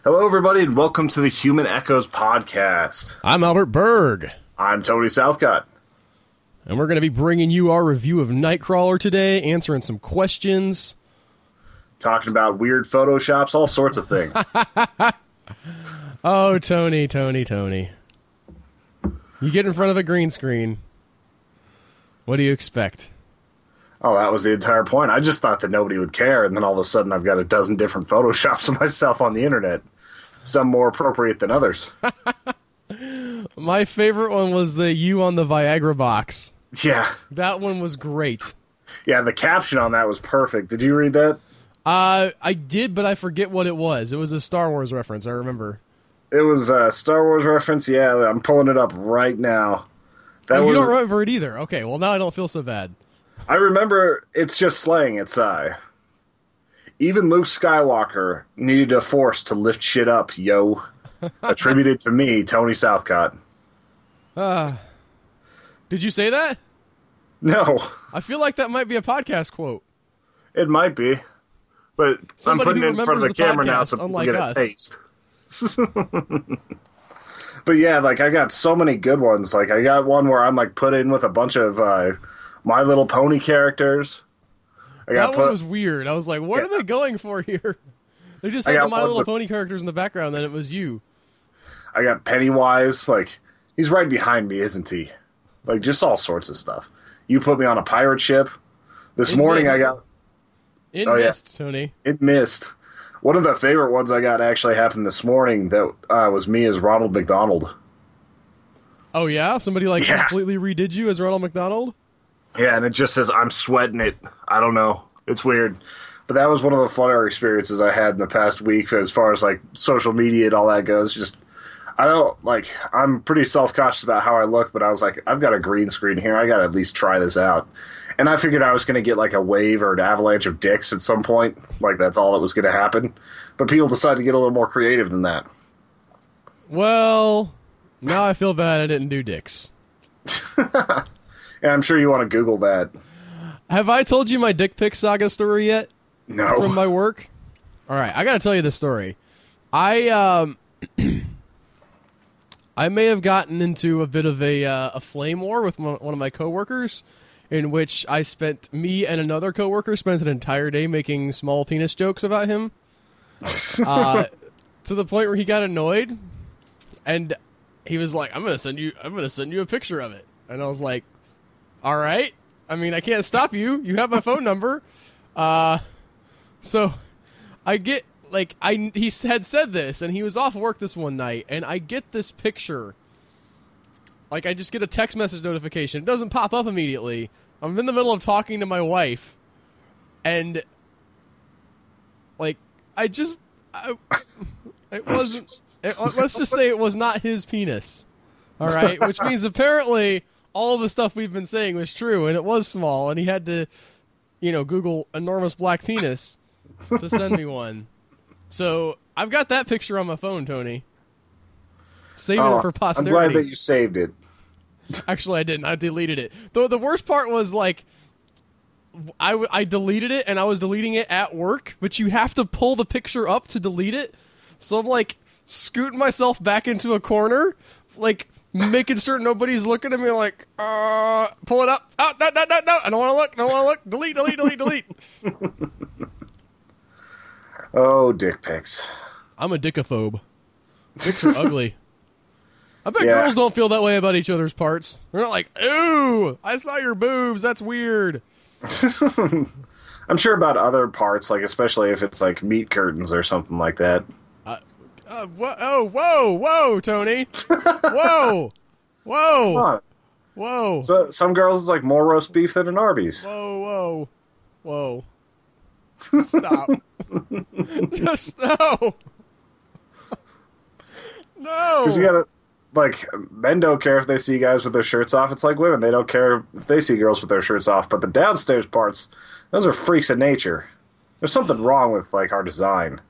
Hello, everybody, and welcome to the Human Echoes podcast. I'm Albert Berg. I'm Tony Southcott. And we're going to be bringing you our review of Nightcrawler today, answering some questions. Talking about weird photoshops, all sorts of things. Oh, Tony. You get in front of a green screen. What do you expect? Oh, that was the entire point. I just thought that nobody would care, and then all of a sudden I've got a dozen different photoshops of myself on the internet. Some more appropriate than others. My favorite one was the you on the Viagra box. Yeah. That one was great. Yeah, the caption on that was perfect. Did you read that? I did, but I forget what it was. It was a Star Wars reference, I remember. It was a Star Wars reference? Yeah, I'm pulling it up right now. You don't remember it either. Okay, well now I don't feel so bad. I remember it's just slang. It's even Luke Skywalker needed a force to lift shit up, yo. Attributed to me, Tony Southcott. Did you say that? No. I feel like that might be a podcast quote. It might be. But Somebody I'm putting it in front of the camera now so people get a taste. But yeah, like I got so many good ones. Like I got one where I'm like put in with a bunch of My Little Pony characters. That one was weird. I was like, what are they going for here? They just had the My Little Pony characters in the background, then it was you. I got Pennywise. Like, he's right behind me, isn't he? Like, just all sorts of stuff. You put me on a pirate ship. This morning I got... It missed, Tony. It missed. One of the favorite ones I got actually happened this morning that was me as Ronald McDonald. Oh, yeah? Somebody, completely redid you as Ronald McDonald? Yeah, and it just says, I'm sweating it. I don't know. It's weird. But that was one of the funner experiences I had in the past week as far as, social media and all that goes. Just, I'm pretty self-conscious about how I look, but I was like, I've got a green screen here. I got to at least try this out. And I figured I was going to get, a wave or an avalanche of dicks at some point. That's all that was going to happen. But people decided to get a little more creative than that. Well, now I feel bad I didn't do dicks. Yeah, I'm sure you want to Google that. Have I told you my dick pic saga story yet? No. From my work? All right, I got to tell you this story. I may have gotten into a bit of a flame war with one of my coworkers, in which me and another coworker spent an entire day making small penis jokes about him, to the point where he got annoyed, and he was like, "I'm gonna send you a picture of it," and I was like, all right. I mean, I can't stop you. You have my phone number. So I get, he had said this, and he was off work this one night, and I get this picture. I just get a text message notification. It doesn't pop up immediately. I'm in the middle of talking to my wife, and, it wasn't, let's just say it was not his penis. All right? Which means apparently all the stuff we've been saying was true, and it was small, and he had to, Google enormous black penis to send me one. So I've got that picture on my phone, Tony. Saving it for posterity. I'm glad that you saved it. Actually, I didn't. I deleted it. Though the worst part was, I deleted it, and I was deleting it at work, but you have to pull the picture up to delete it. So I'm, scooting myself back into a corner, making sure nobody's looking at me, pull it up. Oh, no, I don't want to look. Delete. Oh, dick pics. I'm a dickophobe. Dicks are ugly. I bet girls don't feel that way about each other's parts. They're not like, ooh, I saw your boobs. That's weird. I'm sure about other parts, especially if it's meat curtains or something like that. Whoa, Tony. Whoa. So some girls it's more roast beef than an Arby's. Whoa. Stop. Just no. No. Because you gotta, men don't care if they see guys with their shirts off. It's like women. They don't care if they see girls with their shirts off. But the downstairs parts, those are freaks of nature. There's something wrong with, our design.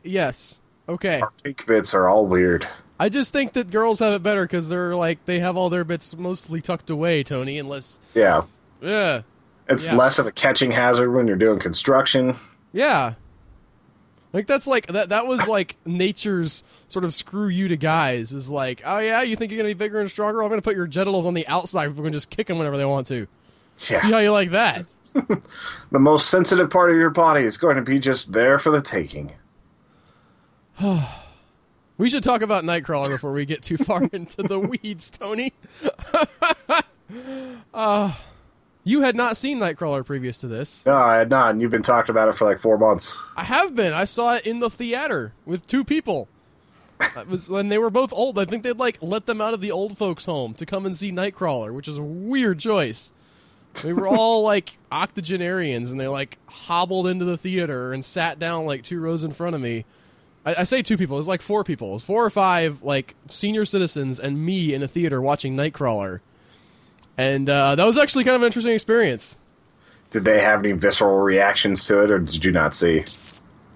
Yes. Okay. Our pink bits are all weird. I just think that girls have it better because they're they have all their bits mostly tucked away, Tony, unless... Yeah. Yeah. It's less of a catching hazard when you're doing construction. Yeah. Like that's like that was like nature's sort of screw you to guys. It was like, oh yeah, you think you're gonna be bigger and stronger? I'm gonna put your genitals on the outside. We're gonna just kick them whenever they want to. Yeah. See how you like that? The most sensitive part of your body is going to be just there for the taking. We should talk about Nightcrawler before we get too far into the weeds, Tony. You had not seen Nightcrawler previous to this. No, I had not, and you've been talking about it for like 4 months. I have been. I saw it in the theater with 2 people. That was when they were both old. I think they'd like let them out of the old folks' home to come and see Nightcrawler, which is a weird choice. They were all like octogenarians, and they like hobbled into the theater and sat down like 2 rows in front of me. I say 2 people. It was like 4 people. It was 4 or 5 like senior citizens and me in a theater watching Nightcrawler. And that was actually kind of an interesting experience. Did they have any visceral reactions to it, or did you not see?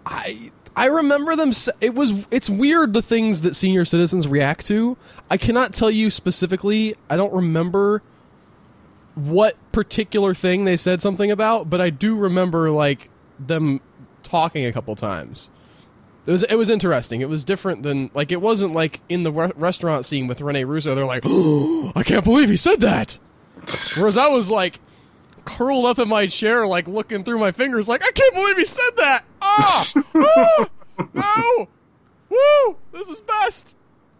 I remember them. It's weird the things that senior citizens react to. I cannot tell you specifically. I don't remember what particular thing they said something about, but I do remember like them talking a couple times. It was interesting. It was different than like it wasn't like in the restaurant scene with Rene Russo. They're like, oh, I can't believe he said that. Whereas I was like curled up in my chair, like looking through my fingers, like I can't believe he said that. Oh, no, woo, this is best.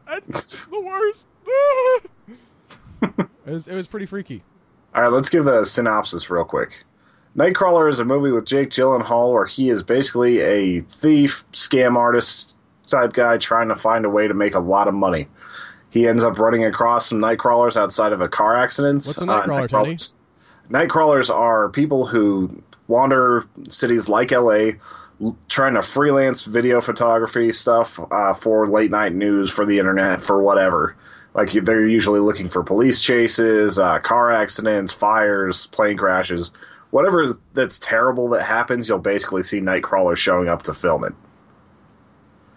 It's the worst. It was pretty freaky. All right, let's give the synopsis real quick. Nightcrawler is a movie with Jake Gyllenhaal where he is basically a thief, scam artist type guy trying to find a way to make a lot of money. He ends up running across some Nightcrawlers outside of a car accident. What's a Nightcrawler, Tony? Nightcrawlers are people who wander cities like LA trying to freelance video photography stuff for late night news, for the internet, for whatever. Like, they're usually looking for police chases, car accidents, fires, plane crashes. Whatever that's terrible that happens, you'll basically see Nightcrawler showing up to film it.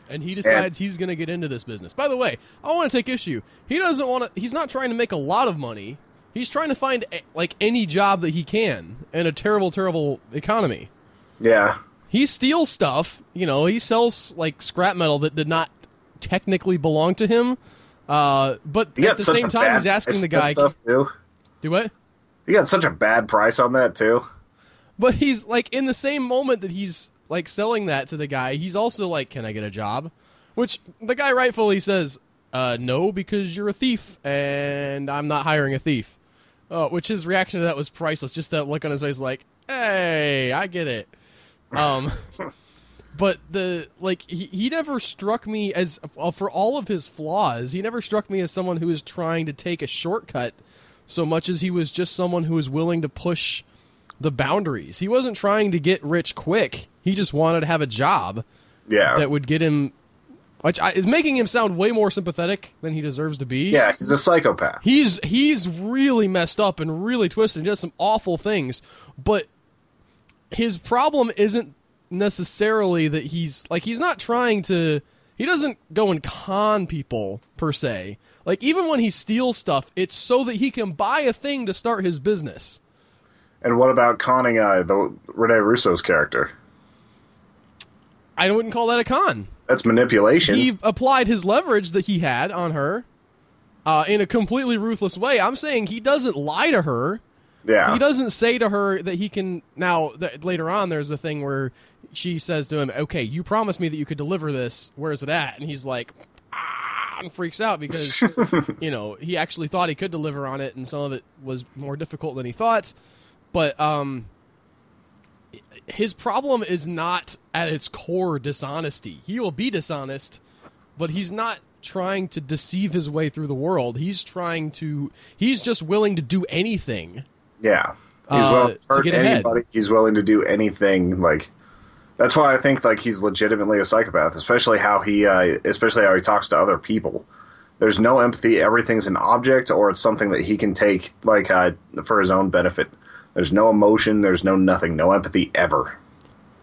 And he decides he's going to get into this business. By the way, I want to take issue. He doesn't want to. He's not trying to make a lot of money. He's trying to find like any job that he can in a terrible, terrible economy. Yeah. He steals stuff. You know, he sells like scrap metal that did not technically belong to him. But at the same time, he's asking the guy. Stuff too. Do what? You got such a bad price on that too. But he's like in the same moment that he's like selling that to the guy, he's also like, "Can I get a job?" Which the guy rightfully says, "No, because you're a thief, and I'm not hiring a thief." Which his reaction to that was priceless. Just that look on his face, like, "Hey, I get it." But he never struck me as, for all of his flaws, he never struck me as someone who is trying to take a shortcut so much as he was just someone who was willing to push the boundaries. He wasn't trying to get rich quick. He just wanted to have a job that would get him, which is making him sound way more sympathetic than he deserves to be. Yeah, he's a psychopath. He's really messed up and really twisted and does some awful things, but his problem isn't necessarily that he's not trying to, he doesn't go and con people per se. Like, even when he steals stuff, it's so that he can buy a thing to start his business. And what about conning the Rene Russo's character? I wouldn't call that a con. That's manipulation. He applied his leverage that he had on her in a completely ruthless way. I'm saying he doesn't lie to her. Yeah. He doesn't say to her that he can... Now, later on, there's a thing where she says to him, "Okay, you promised me that you could deliver this. Where is it at?" And he's like, and freaks out because, you know, he actually thought he could deliver on it, and some of it was more difficult than he thought. But his problem is not at its core dishonesty. He will be dishonest, but he's not trying to deceive his way through the world. He's just willing to do anything. Yeah. He's willing to hurt anybody. Ahead. He's willing to do anything. Like, that's why I think like he's legitimately a psychopath, especially how he talks to other people. There's no empathy. Everything's an object, or it's something that he can take like for his own benefit. There's no emotion. There's no nothing. No empathy ever.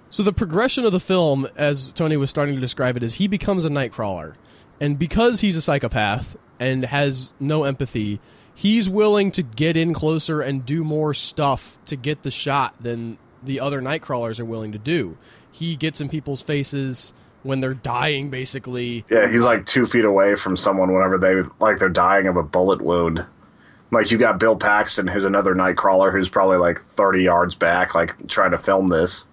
So the progression of the film, as Tony was starting to describe it, is he becomes a Nightcrawler. And because he's a psychopath and has no empathy, he's willing to get in closer and do more stuff to get the shot than the other Nightcrawlers are willing to do. He gets in people's faces when they're dying, basically. Yeah, he's like 2 feet away from someone whenever they're dying of a bullet wound. Like, you got Bill Paxton, who's another Nightcrawler, who's probably like 30 yards back, like, trying to film this.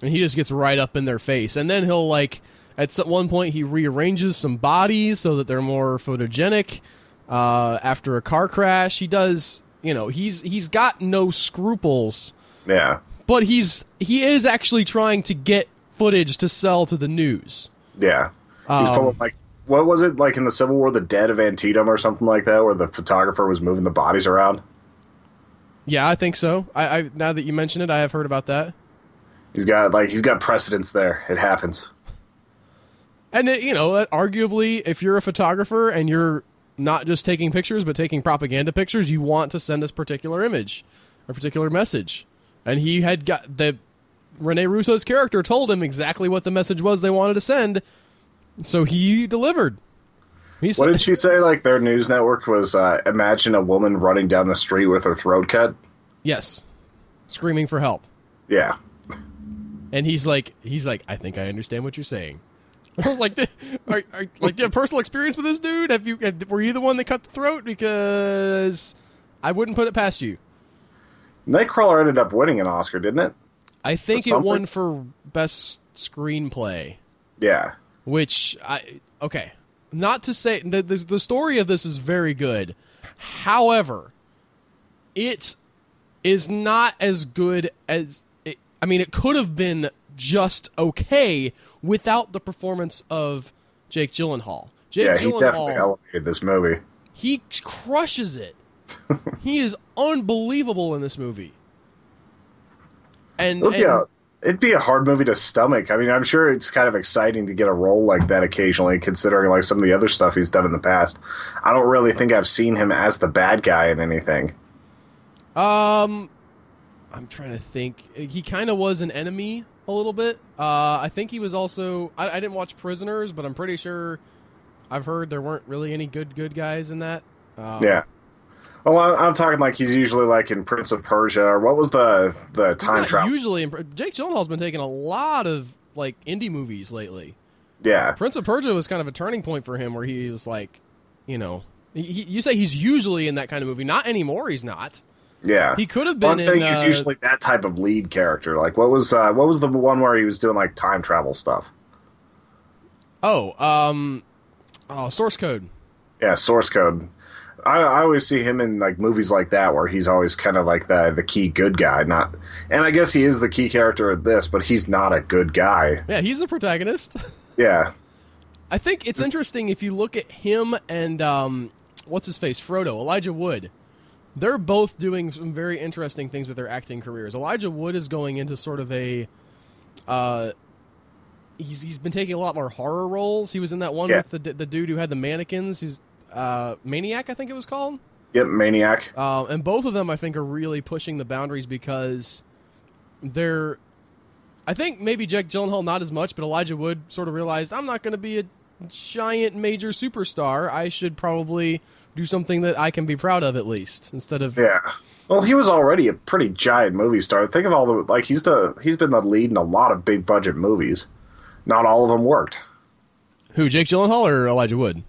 And he just gets right up in their face. And then he'll, like, at one point, he rearranges some bodies so that they're more photogenic. After a car crash, he does, he's got no scruples. Yeah. But he is actually trying to get footage to sell to the news. Yeah. He's pulling, like, what was it, like in the Civil War, the Dead of Antietam or something like that, where the photographer was moving the bodies around? Yeah, I think so. I now that you mention it, I have heard about that. He's got precedence there. It happens. And, arguably, if you're a photographer and you're not just taking pictures, but taking propaganda pictures, you want to send this particular image, a particular message. And he had Rene Russo's character told him exactly what the message was they wanted to send, so he delivered. What did she say? Like, their news network was, imagine a woman running down the street with her throat cut? Yes. Screaming for help. Yeah. And he's like, I think I understand what you're saying. I was like, do you have personal experience with this dude? Were you the one that cut the throat? Because I wouldn't put it past you. Nightcrawler ended up winning an Oscar, didn't it? I think it won for best screenplay. Yeah. Which not to say the story of this is very good. However, it is not as good as it could have been just okay without the performance of Jake Gyllenhaal. He definitely elevated this movie. He crushes it. He is unbelievable in this movie. It'd be a hard movie to stomach. I mean, I'm sure it's kind of exciting to get a role like that occasionally, considering like some of the other stuff he's done in the past. I don't really think I've seen him as the bad guy in anything. I'm trying to think. He kind of was an enemy a little bit. I think he was also... I didn't watch Prisoners, but I'm pretty sure I've heard there weren't really any good guys in that. Yeah. Well, I'm talking like he's usually like in Prince of Persia, or what was the time travel? Usually, Jake Gyllenhaal's been taking a lot of like indie movies lately. Yeah. Prince of Persia was kind of a turning point for him, where he was like, you say he's usually in that kind of movie. Not anymore. He's not. Yeah, he could have been. I'm saying he's usually that type of lead character. Like, what was the one where he was doing like time travel stuff? Source Code. Yeah, Source Code. I always see him in like movies like that where he's always kind of like the key good guy. And I guess he is the key character of this, but he's not a good guy. Yeah, he's the protagonist. Yeah, I think it's interesting if you look at him and what's his face, Frodo, Elijah Wood. They're both doing some very interesting things with their acting careers. Elijah Wood is going into sort of a he's been taking a lot more horror roles. He was in that one with the dude who had the mannequins. He's Maniac, I think it was called. Yep, Maniac. And both of them, I think, are really pushing the boundaries because they're... I think maybe Jake Gyllenhaal not as much, but Elijah Wood sort of realized, I'm not going to be a giant major superstar. I should probably do something that I can be proud of at least, instead of... Yeah. Well, he was already a pretty giant movie star. Think of all the... Like, he's been the lead in a lot of big-budget movies. Not all of them worked. Who, Jake Gyllenhaal or Elijah Wood?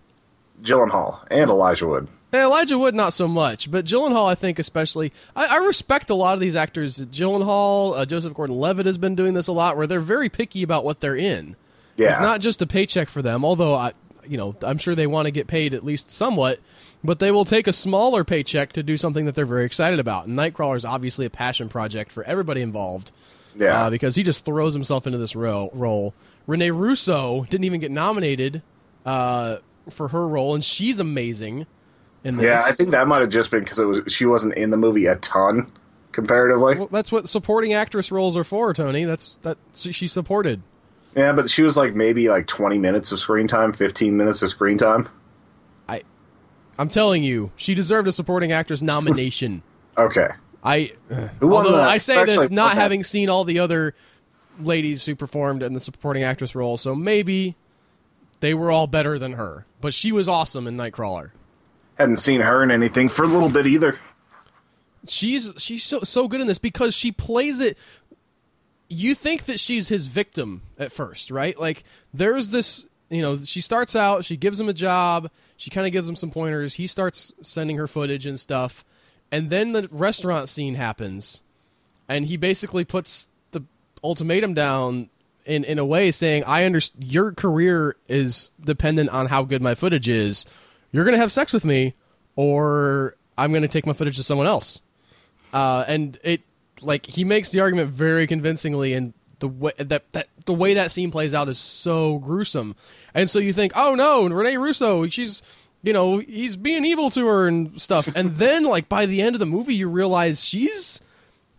Gyllenhaal and Elijah Wood. Elijah Wood, not so much, but Gyllenhaal, I think, especially. I respect a lot of these actors. Gyllenhaal, Joseph Gordon-Levitt has been doing this a lot, where they're very picky about what they're in. Yeah. It's not just a paycheck for them, although I'm sure they want to get paid at least somewhat, but they will take a smaller paycheck to do something that they're very excited about. And Nightcrawler is obviously a passion project for everybody involved. Yeah. Because he just throws himself into this role. Rene Russo didn't even get nominated for her role, and she's amazing in this. Yeah, I think that might have just been because she wasn't in the movie a ton comparatively. Well, that's what supporting actress roles are for, Tony. She supported. Yeah, but she was maybe 20 minutes of screen time, 15 minutes of screen time. I'm telling you, she deserved a supporting actress nomination. Okay. Although I say this not having seen all the other ladies who performed in the supporting actress role, so maybe they were all better than her. But she was awesome in Nightcrawler. Hadn't seen her in anything for a little bit either. She's so good in this because she plays it. you think that she's his victim at first, right? Like, there's this, she starts out, she gives him a job, she kind of gives him some pointers, he starts sending her footage and stuff, and then the restaurant scene happens, and he basically puts the ultimatum down in a way saying, I understand your career is dependent on how good my footage is. You're going to have sex with me, or I'm going to take my footage to someone else. And he makes the argument very convincingly, and the way that scene plays out is so gruesome. And so you think, oh no, and Rene Russo, she's, he's being evil to her and stuff. And then, by the end of the movie, you realize she's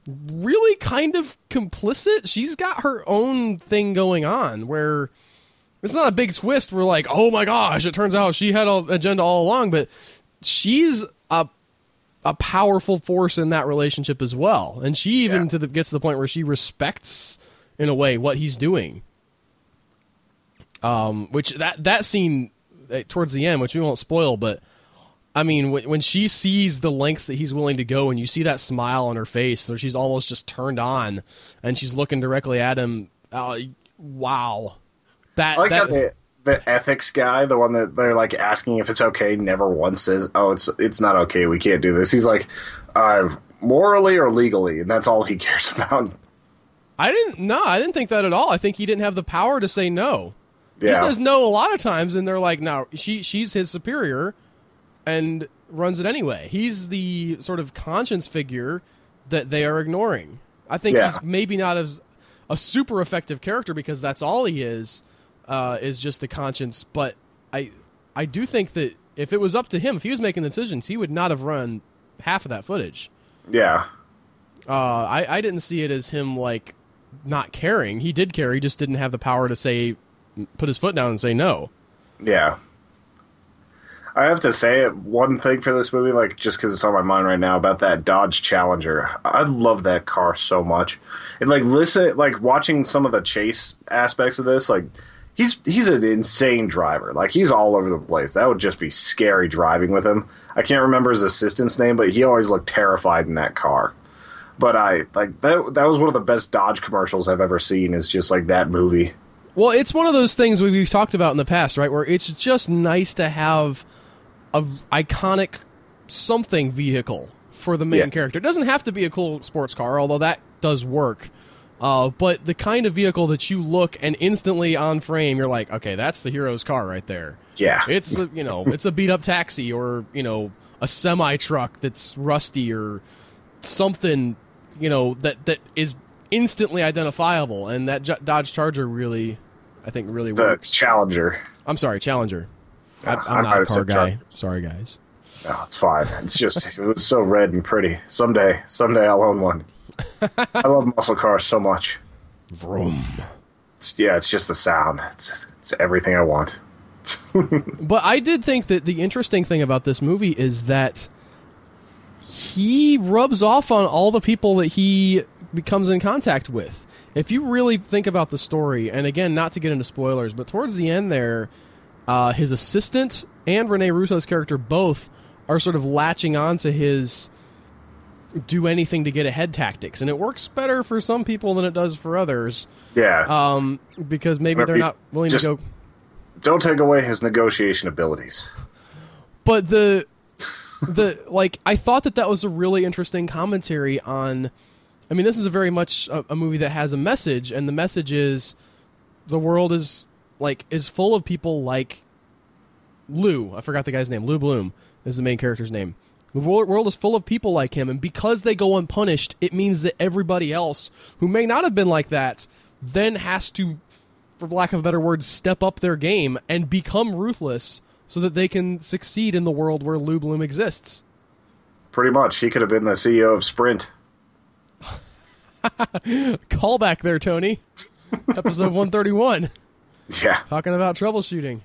really kind of complicit. She's got her own thing going on, where it's not a big twist. We're like, oh my gosh, it turns out she had an agenda all along, but she's a powerful force in that relationship as well. And she even gets to the point where she respects, in a way, what he's doing. Which that scene towards the end, which we won't spoil, but I mean, when she sees the lengths that he's willing to go, and you see that smile on her face, where she's almost just turned on, and she's looking directly at him. Wow. I like how the ethics guy, the one that they're asking if it's okay, never once says, "Oh, it's not okay. We can't do this." He's like, morally or legally, and that's all he cares about. I didn't think that at all. I think he didn't have the power to say no. Yeah. He says no a lot of times, and they're like, "No, she's his superior," and runs it anyway. He's the sort of conscience figure that they are ignoring. I think he's maybe not as a super effective character because that's all he is just the conscience. But I do think that if it was up to him, if he was making the decisions, he would not have run half of that footage. Yeah. I didn't see it as him not caring. He did care. He just didn't have the power to put his foot down and say no. Yeah. I have to say one thing for this movie, just because it's on my mind right now, about that Dodge Challenger. I love that car so much. And watching some of the chase aspects of this, he's an insane driver. He's all over the place. That would just be scary driving with him. I can't remember his assistant's name, but he always looked terrified in that car. But that was one of the best Dodge commercials I've ever seen, is just that movie. Well, it's one of those things we've talked about in the past, right, where it's just nice to have an iconic something vehicle for the main character. It doesn't have to be a cool sports car, although that does work. But the kind of vehicle that you look and instantly on frame, you're like, okay, that's the hero's car right there. Yeah. It's it's a beat up taxi, or, a semi truck that's rusty, or something, that is instantly identifiable. And that Dodge Charger really works. Challenger. I'm sorry, Challenger. I'm not a car guy. Sorry, guys. No, it's fine. It's just, it was so red and pretty. Someday I'll own one. I love muscle cars so much. Vroom. It's just the sound. It's everything I want. But I did think that the interesting thing about this movie is that he rubs off on all the people that he becomes in contact with. If you really think about the story, and again, not to get into spoilers, but towards the end there, his assistant and Rene Russo's character both are sort of latching on to his do anything to get ahead tactics, and it works better for some people than it does for others. Yeah. Because maybe they're not willing to go. Don't take away his negotiation abilities. But I thought that was a really interesting commentary on. I mean, this is a very much a movie that has a message, and the message is the world is full of people like Lou. I forgot the guy's name. Lou Bloom is the main character's name. The world is full of people like him, and because they go unpunished, it means that everybody else who may not have been like that then has to, for lack of a better word, step up their game and become ruthless so that they can succeed in the world where Lou Bloom exists. Pretty much. He could have been the CEO of Sprint. Callback there, Tony. Episode 131. Yeah. Talking about troubleshooting.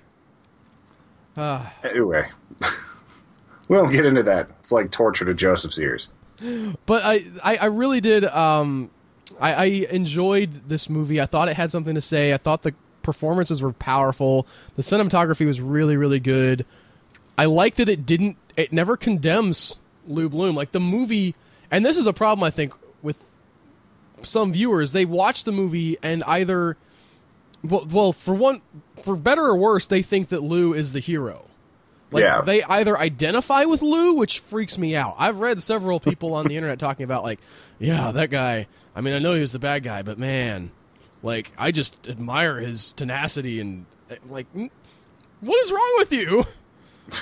Anyway. We won't get into that. It's like torture to Joseph's ears. But I really did. I enjoyed this movie. I thought it had something to say. I thought the performances were powerful. The cinematography was really, really good. I liked that it never condemns Lou Bloom. Like the movie, and this is a problem I think with some viewers, they watch the movie and either, well, for better or worse, they think that Lou is the hero. Like, they either identify with Lou, which freaks me out. I've read several people on the internet talking about, like, yeah, that guy, I mean, I know he was the bad guy, but man, like, I just admire his tenacity and, like, what is wrong with you?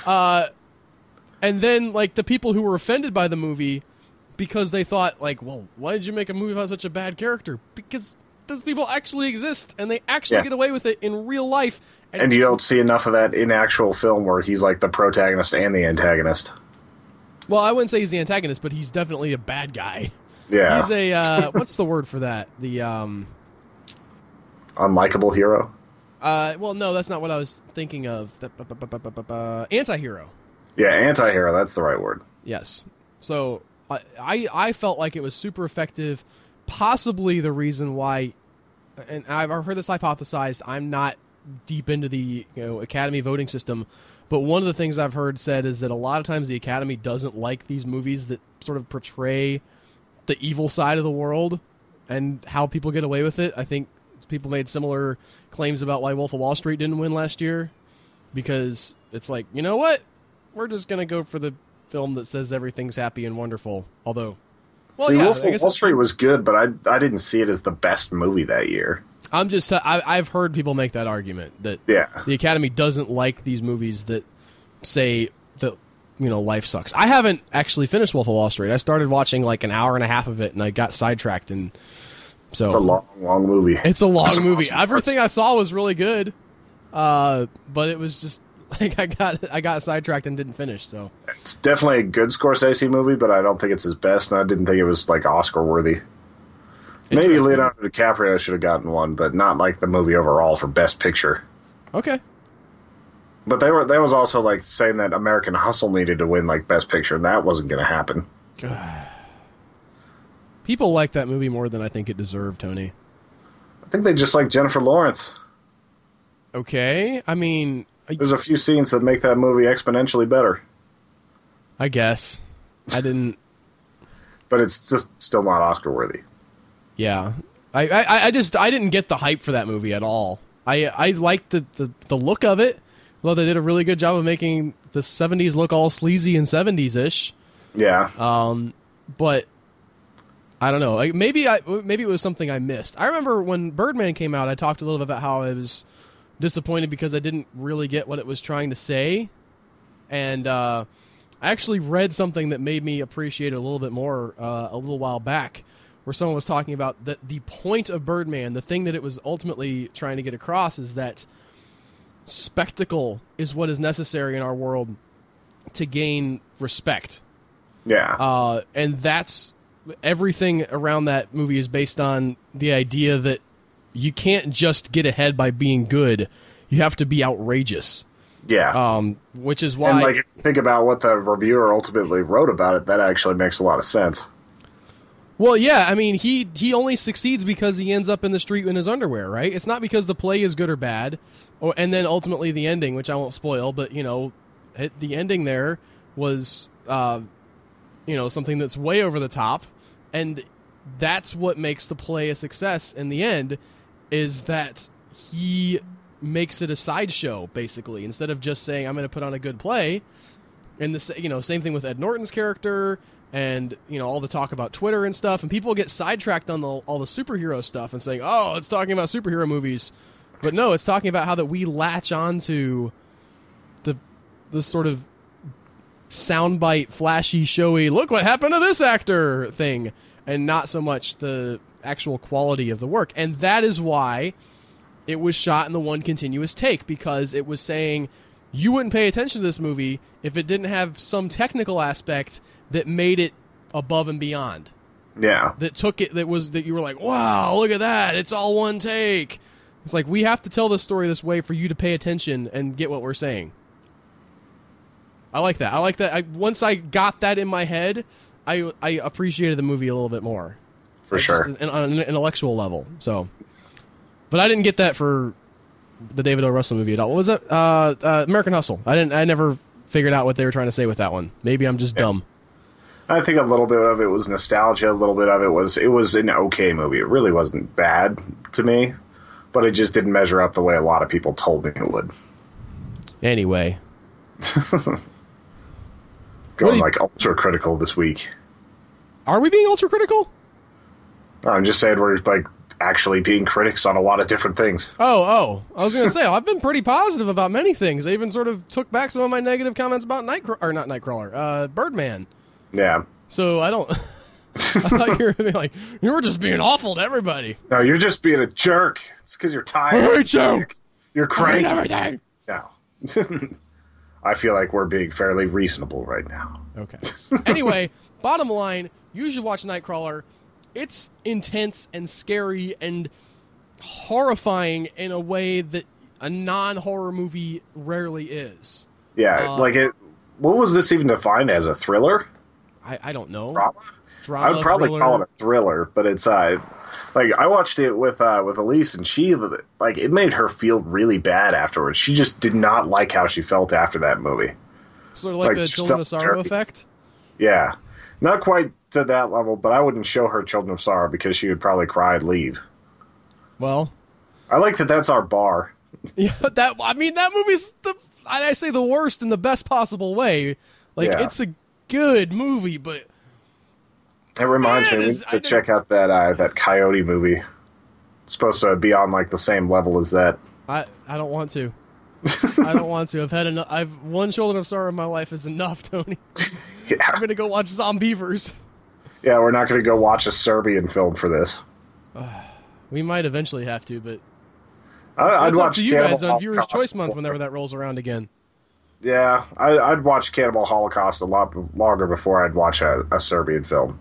And then, like, the people who were offended by the movie because they thought, like, well, why did you make a movie about such a bad character? Because those people actually exist, and they actually get away with it in real life. And you don't see enough of that in actual film where he's, like, the protagonist and the antagonist. Well, I wouldn't say he's the antagonist, but he's definitely a bad guy. Yeah. He's a, what's the word for that? The, unlikable hero? Well, no, that's not what I was thinking of. Anti-hero. Yeah, anti-hero, that's the right word. Yes. So, I felt like it was super effective. Possibly the reason why, and I've heard this hypothesized, I'm not deep into the Academy voting system, but one of the things I've heard said is that a lot of times the Academy doesn't like these movies that sort of portray the evil side of the world and how people get away with it. I think people made similar claims about why Wolf of Wall Street didn't win last year, because it's like, you know what? We're just going to go for the film that says everything's happy and wonderful. Although, well, Wolf of Wall Street was good, but I didn't see it as the best movie that year. I've heard people make that argument that the Academy doesn't like these movies that say that, life sucks. I haven't actually finished Wolf of Wall Street. I started watching like an hour and a half of it, and I got sidetracked, and so it's a long movie. It's a long movie. Everything I saw was really good, but it was just like I got sidetracked and didn't finish. So it's definitely a good Scorsese movie, but I don't think it's his best, and I didn't think it was like Oscar worthy. Maybe Leonardo DiCaprio should have gotten one, but not like the movie overall for Best Picture. Okay. But there was also like saying that American Hustle needed to win like Best Picture, and that wasn't going to happen. People like that movie more than I think it deserved, Tony. I think they just like Jennifer Lawrence. Okay, I mean, there's a few scenes that make that movie exponentially better. I guess I didn't, but it's just still not Oscar worthy. Yeah, I didn't get the hype for that movie at all. I liked the look of it. Well, they did a really good job of making the 70s look all sleazy and 70s-ish. Yeah. But I don't know. Like maybe it was something I missed. I remember when Birdman came out, I talked a little bit about how I was disappointed because I didn't really get what it was trying to say. And I actually read something that made me appreciate it a little bit more a little while back, where someone was talking about that the point of Birdman, the thing that it was ultimately trying to get across, is that spectacle is what is necessary in our world to gain respect. Yeah. And that's everything around that movie is based on the idea that you can't just get ahead by being good. You have to be outrageous. Yeah. Which is why... And, like, if you think about what the reviewer ultimately wrote about it, that actually makes a lot of sense. Well, yeah, I mean, he only succeeds because he ends up in the street in his underwear, right? It's not because the play is good or bad, and then ultimately the ending, which I won't spoil, but, the ending there was, something that's way over the top, and that's what makes the play a success in the end, is that he makes it a sideshow, basically, instead of just saying, I'm going to put on a good play. And the same thing with Ed Norton's character, and all the talk about Twitter and stuff, and people get sidetracked on all the superhero stuff and saying, oh, it's talking about superhero movies, but no, it's talking about how that we latch onto the sort of soundbite, flashy, showy, look what happened to this actor thing, and not so much the actual quality of the work. And that is why it was shot in the one continuous take, because it was saying you wouldn't pay attention to this movie if it didn't have some technical aspect that made it above and beyond. Yeah. That took it, that you were like, wow, look at that, it's all one take. It's like, we have to tell this story this way for you to pay attention and get what we're saying. I like that. Once I got that in my head, I appreciated the movie a little bit more. For sure. On an intellectual level. So, but I didn't get that for the David O. Russell movie at all. What was that? American Hustle. I never figured out what they were trying to say with that one. Maybe I'm just dumb. I think a little bit of it was nostalgia. A little bit of it was an okay movie. It really wasn't bad to me, but it just didn't measure up the way a lot of people told me it would. Anyway. Going like ultra critical this week. Are we being ultra critical? I'm just saying we're like actually being critics on a lot of different things. Oh. I was going to say, I've been pretty positive about many things. I even sort of took back some of my negative comments about Birdman. Yeah. So I don't... I thought you were being like, you were just being awful to everybody. No, you're just being a jerk. It's because you're tired. I hate you. You're cranky. I hate everything. No. I feel like we're being fairly reasonable right now. Okay. Anyway, bottom line, you should watch Nightcrawler. It's intense and scary and horrifying in a way that a non-horror movie rarely is. Yeah, what was this even defined as, a thriller? I don't know. Drama, I would probably thriller. call it a thriller, but it's I watched it with Elise, and she it made her feel really bad afterwards. She just did not like how she felt after that movie. Sort of like the Children of Sorrow effect? Yeah. Not quite to that level, but I wouldn't show her Children of Sorrow because she would probably cry and leave. Well, I like that that's our bar. Yeah, that movie's I say the worst in the best possible way. It's a good movie, but it reminds me to check out that Coyote movie. It's supposed to be on like the same level as that. I don't want to. I don't want to. I've had enough. One Children of Sorrow in my life is enough, Tony. Yeah. I'm gonna go watch Zombievers. Yeah, we're not gonna go watch a Serbian film for this. We might eventually have to, but I'd it's watch up to you Cannibal guys on Viewers' Holocaust Choice Month whenever that rolls around again. Yeah, I'd watch Cannibal Holocaust a lot longer before I'd watch a Serbian film.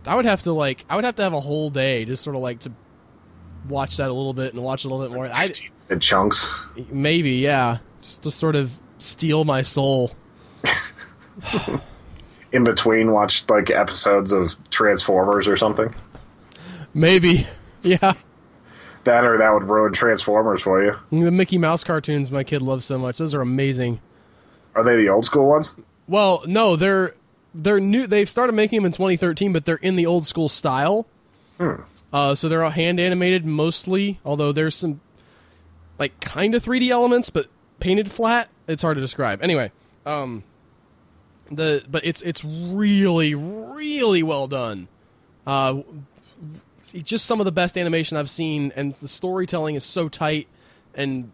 I would have to have a whole day just sort of to watch that a little bit and watch a little bit more. In chunks. Maybe, yeah. Just to sort of steal my soul. In between, watch episodes of Transformers or something. Maybe, yeah. That would ruin Transformers for you. The Mickey Mouse cartoons my kid loves so much. Those are amazing. Are they the old school ones? Well, no, they're new. They've started making them in 2013, but they're in the old school style. So they're all hand animated mostly, although there's some kind of 3D elements, but painted flat. It's hard to describe. Anyway, but it's really, really well done. Just some of the best animation I've seen, and the storytelling is so tight. And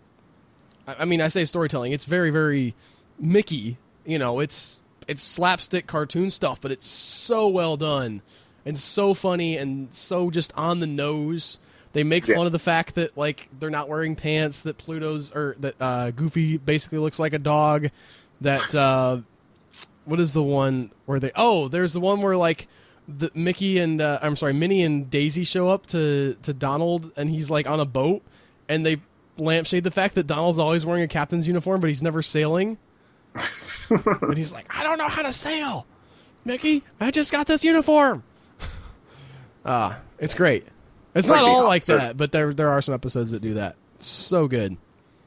I say storytelling, it's very, very Mickey. It's slapstick cartoon stuff, but it's so well done and so funny and so just on the nose. They make fun of the fact that they're not wearing pants, that Goofy basically looks like a dog. That what is the one where there's the one where the Minnie and Daisy show up to Donald, and he's on a boat, and they lampshade the fact that Donald's always wearing a captain's uniform, but he's never sailing. And he's like, I don't know how to sail, Mickey. I just got this uniform. It's great. It's not all like that, but there are some episodes that do that. So good.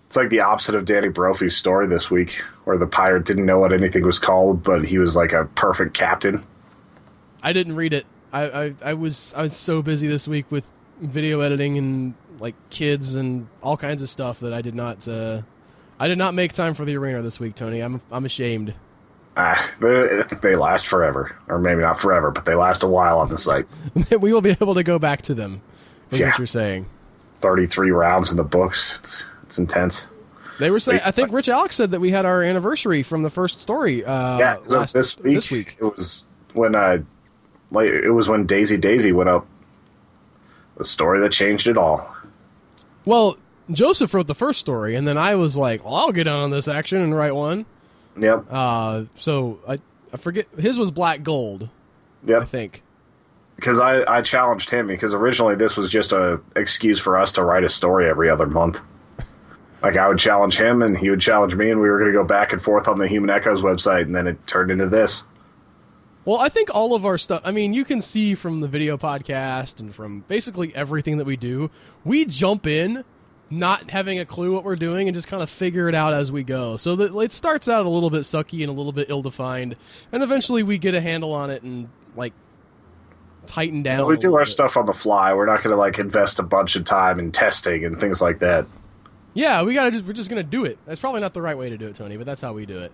It's like the opposite of Danny Brophy's story this week, where the pirate didn't know what anything was called, but he was like a perfect captain. I didn't read it. I was so busy this week with video editing and kids and all kinds of stuff that I did not make time for the arena this week, Tony. I'm ashamed. They last forever, or maybe not forever, but they last a while on the site. We will be able to go back to them. Is what you're saying? 33 rounds in the books. It's intense. They were saying. I think Rich Alex said that we had our anniversary from the first story. This week it was when it was when Daisy went up. The story that changed it all. Well, Joseph wrote the first story, and then I was like, well, I'll get on this action and write one. Yep. So I forget. His was Black Gold. Yep. I think. Because I challenged him, because originally this was just a excuse for us to write a story every other month. I would challenge him, and he would challenge me, and we were going to go back and forth on the Human Echoes website, and then it turned into this. Well, I think all of our stuff, you can see from the video podcast and from basically everything that we do, we jump in not having a clue what we're doing and just kind of figure it out as we go. So that it starts out a little bit sucky and a little bit ill-defined, and eventually we get a handle on it and like tighten down. We do our stuff on the fly. We're not going to like invest a bunch of time in testing and things like that. Yeah, we're just going to do it. That's probably not the right way to do it, Tony, but that's how we do it.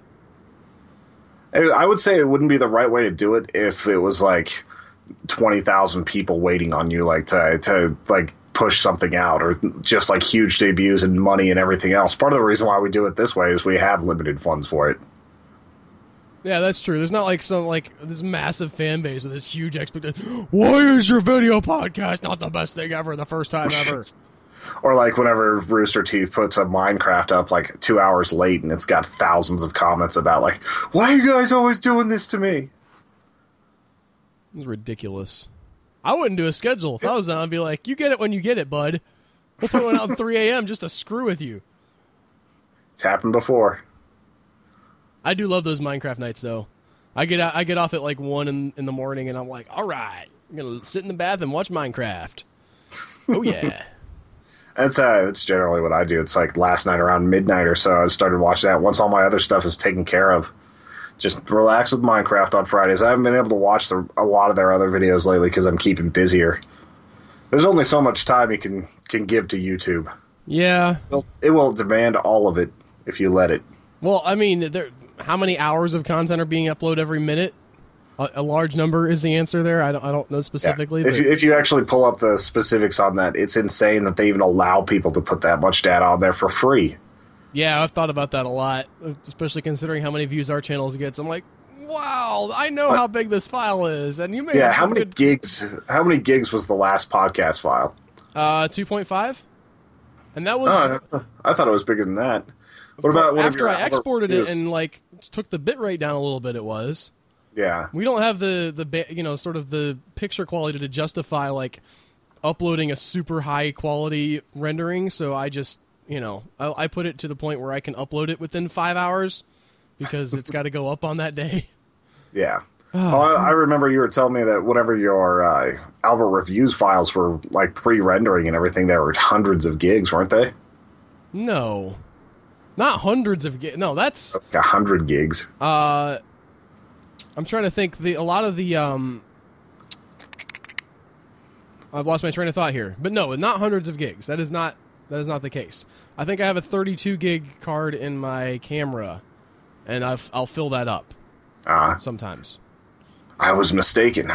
I would say it wouldn't be the right way to do it if it was like 20,000 people waiting on you, like to like push something out, or just like huge debuts and money and everything else. Part of the reason why we do it this way is we have limited funds for it. Yeah, that's true. There's not like some like this massive fan base with this huge expectation. Why is your video podcast not the best thing ever, the first time ever? Or like whenever Rooster Teeth puts a Minecraft up like 2 hours late and it's got thousands of comments about like, why are you guys always doing this to me? It's ridiculous. I wouldn't do a schedule. If I was them, I'd be like, you get it when you get it, bud. We'll put one out at 3 a.m. just to screw with you. It's happened before. I do love those Minecraft nights, though. I get off at like 1 in the morning, and I'm like, all right, I'm going to sit in the bath and watch Minecraft. Oh, yeah. That's generally what I do. It's like last night around midnight or so, I started watching that once all my other stuff is taken care of. Just relax with Minecraft on Fridays. I haven't been able to watch a lot of their other videos lately because I'm keeping busier. There's only so much time you can give to YouTube. Yeah. It will demand all of it if you let it. Well, I mean, how many hours of content are being uploaded every minute? A large number is the answer there. I don't know specifically. Yeah. But If you actually pull up the specifics on that, it's insane that they even allow people to put that much data on there for free. Yeah, I've thought about that a lot, especially considering how many views our channels gets. I'm like, wow, I know how big this file is, and you may have how many gigs? How many gigs was the last podcast file? 2.5, and that was. I thought it was bigger than that. What about after I exported it and like took the bit rate down a little bit? It was. Yeah. We don't have the sort of the picture quality to justify like uploading a super high quality rendering, so I just. I put it to the point where I can upload it within 5 hours because it's got to go up on that day. Yeah. I remember you were telling me that whenever your Albert Reviews files were like pre-rendering and everything, there were hundreds of gigs, weren't they? No. Not hundreds of gigs. No, that's... Like 100 gigs. I'm trying to think. A lot of the... I've lost my train of thought here. But no, not hundreds of gigs. That is not the case. I think I have a 32 gig card in my camera, and I'll fill that up sometimes. I was mistaken.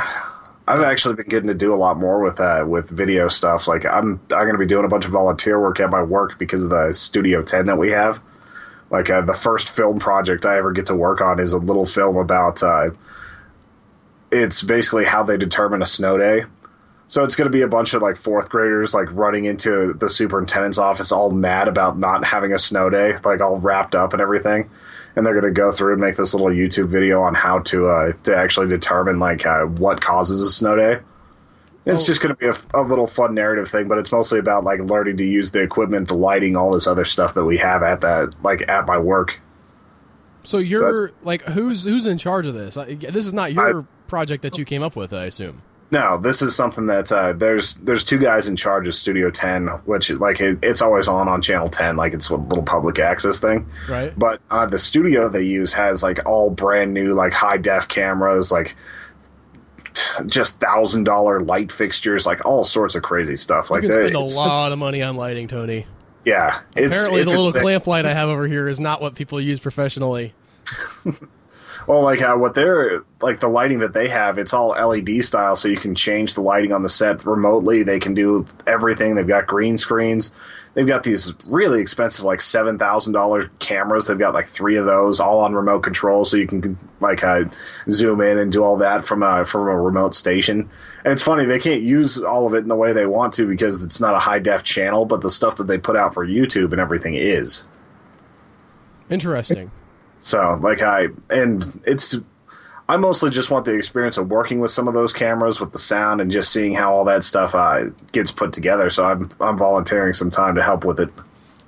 I've actually been getting to do a lot more with video stuff. Like I'm going to be doing a bunch of volunteer work at my work because of the Studio 10 that we have. Like the first film project I ever get to work on is a little film about. It's basically how they determine a snow day. So it's going to be a bunch of like fourth graders like running into the superintendent's office all mad about not having a snow day, like all wrapped up and everything. And they're going to go through and make this little YouTube video on how to actually determine like what causes a snow day. It's just going to be a little fun narrative thing, but it's mostly about like learning to use the equipment, the lighting, all this other stuff that we have at at my work. So you're like who's in charge of this? This is not your project that you came up with, I assume. No, this is something that there's two guys in charge of Studio 10, which like it's always on Channel 10, like it's a little public access thing. Right. But the studio they use has like all brand new like high def cameras, like just $1,000 light fixtures, like all sorts of crazy stuff. You like can spend a lot of money on lighting, Tony. Yeah, apparently it's the little insane. clamp light I have over here is not what people use professionally. Well, like what they're like the lighting that they have, it's all LED style, so you can change the lighting on the set remotely. They can do everything. They've got green screens. They've got these really expensive, like $7,000 cameras. They've got like 3 of those, all on remote control, so you can like zoom in and do all that from a remote station. And it's funny, they can't use all of it in the way they want to because it's not a high def channel, but the stuff that they put out for YouTube and everything is. Interesting. So, like, I mostly just want the experience of working with some of those cameras with the sound and just seeing how all that stuff gets put together. So I'm volunteering some time to help with it.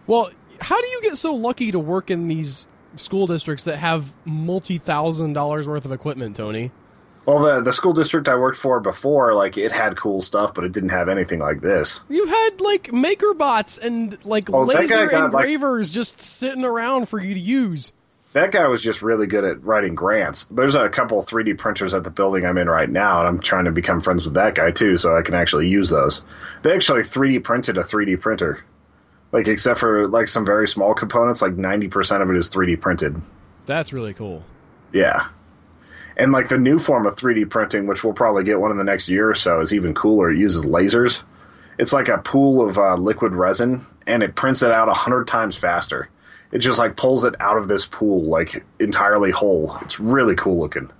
Well, how do you get so lucky to work in these school districts that have multi-$1,000s worth of equipment, Tony? Well, the school district I worked for before, like, it had cool stuff, but it didn't have anything like this. You had, like, maker bots and, like, Well, that guy laser got, engravers just sitting around for you to use. That guy was just really good at writing grants. There's a couple 3D printers at the building I'm in right now, and I'm trying to become friends with that guy, too, so I can actually use those. They actually 3D printed a 3D printer. Like, except for, like, some very small components, like 90% of it is 3D printed. That's really cool. Yeah. And, like, the new form of 3D printing, which we'll probably get one in the next year or so, is even cooler. It uses lasers. It's like a pool of liquid resin, and it prints it out 100 times faster. It just, like, pulls it out of this pool, like, entirely whole. It's really cool looking.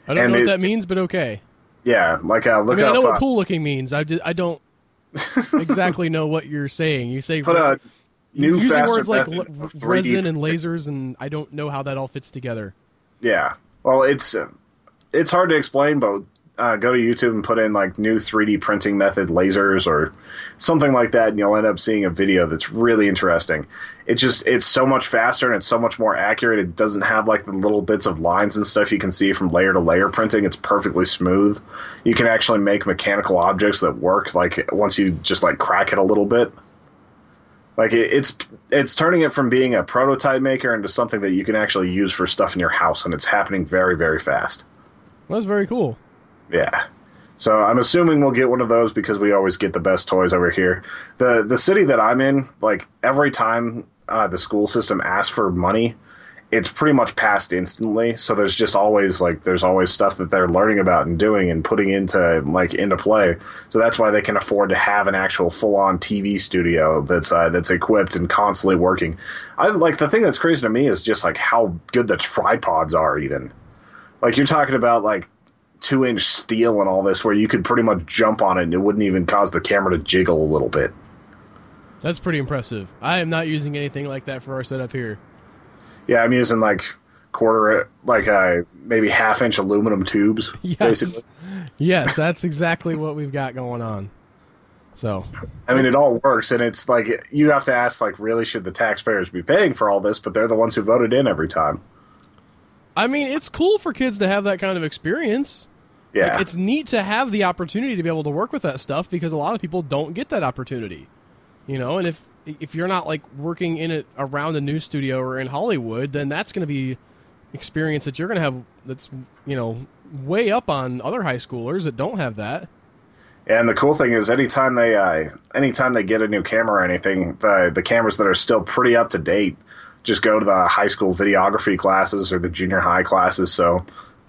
I don't know what that means, but okay. Yeah, like, look up... I know what cool looking means. I don't exactly know what you're saying. You say... Put a new, using faster words like resin and printing. lasers, and I don't know how that all fits together. Yeah. Well, it's hard to explain, but go to YouTube and put in, like, new 3D printing method lasers or something like that, and you'll end up seeing a video that's really interesting. It's so much faster and it's so much more accurate. It doesn't have, like, the little bits of lines and stuff you can see from layer to layer printing. It's perfectly smooth. You can actually make mechanical objects that work, like, once you just, like, crack it a little bit. Like, it's turning it from being a prototype maker into something that you can actually use for stuff in your house, and it's happening very, very fast. Well, that's very cool. Yeah. So I'm assuming we'll get one of those because we always get the best toys over here. The city that I'm in, like, every time the school system asks for money, it's pretty much passed instantly. So there's just always, like, there's always stuff that they're learning about and doing and putting into play. So that's why they can afford to have an actual full-on TV studio that's equipped and constantly working. The thing that's crazy to me is just, like, how good the tripods are even. Like, you're talking about, like, 2-inch steel and all this where you could pretty much jump on it and it wouldn't even cause the camera to jiggle a little bit. That's pretty impressive. I am not using anything like that for our setup here. Yeah, I'm using, like, maybe half-inch aluminum tubes, yes. basically. Yes, that's exactly what we've got going on. So, I mean, it all works, and it's like, you have to ask, like, really should the taxpayers be paying for all this, but they're the ones who voted in every time. I mean, it's cool for kids to have that kind of experience. Yeah. Like, it's neat to have the opportunity to be able to work with that stuff because a lot of people don't get that opportunity. You know, and if you're not, like, working in it around the news studio or in Hollywood, then that's going to be experience that you're going to have that's, you know, way up on other high schoolers that don't have that. And the cool thing is anytime they get a new camera or anything, the cameras that are still pretty up to date just go to the high school videography classes or the junior high classes, so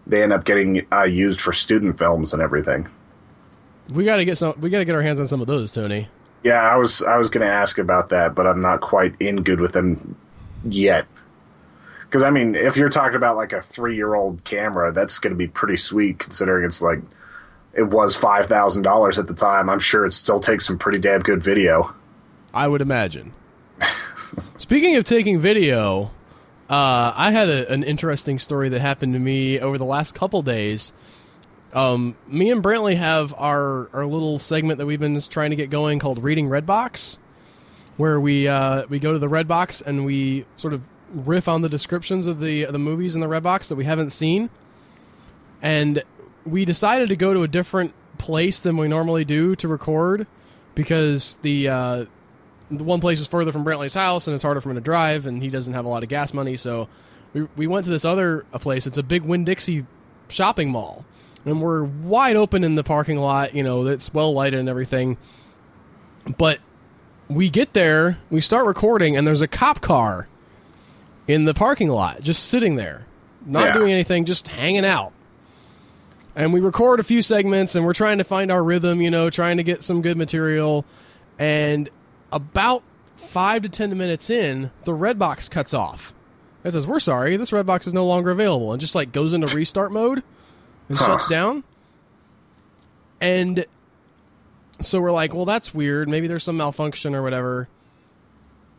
they end up getting used for student films and everything. We got to get our hands on some of those, Tony. Yeah, I was going to ask about that, but I'm not quite in good with them yet. Because, I mean, if you're talking about, like, a 3-year-old camera, that's going to be pretty sweet, considering it's, like, it was $5,000 at the time. I'm sure it still takes some pretty damn good video. I would imagine. Speaking of taking video, I had an interesting story that happened to me over the last couple days. Me and Brantley have our little segment that we've been trying to get going called Reading Redbox, where we go to the Redbox and we sort of riff on the descriptions of the movies in the Redbox that we haven't seen. And we decided to go to a different place than we normally do to record because the one place is further from Brantley's house and it's harder for him to drive and he doesn't have a lot of gas money. So we went to this other place. It's a big Winn-Dixie shopping mall. And we're wide open in the parking lot, you know, it's well lighted and everything. But we get there, we start recording, and there's a cop car in the parking lot, just sitting there, not doing anything, just hanging out. And we record a few segments, and we're trying to find our rhythm, you know, trying to get some good material. And about 5 to 10 minutes in, the Redbox cuts off. It says, "We're sorry, this Redbox is no longer available," and just, like, goes into restart mode. And shuts down. And so we're like, well, that's weird. Maybe there's some malfunction or whatever.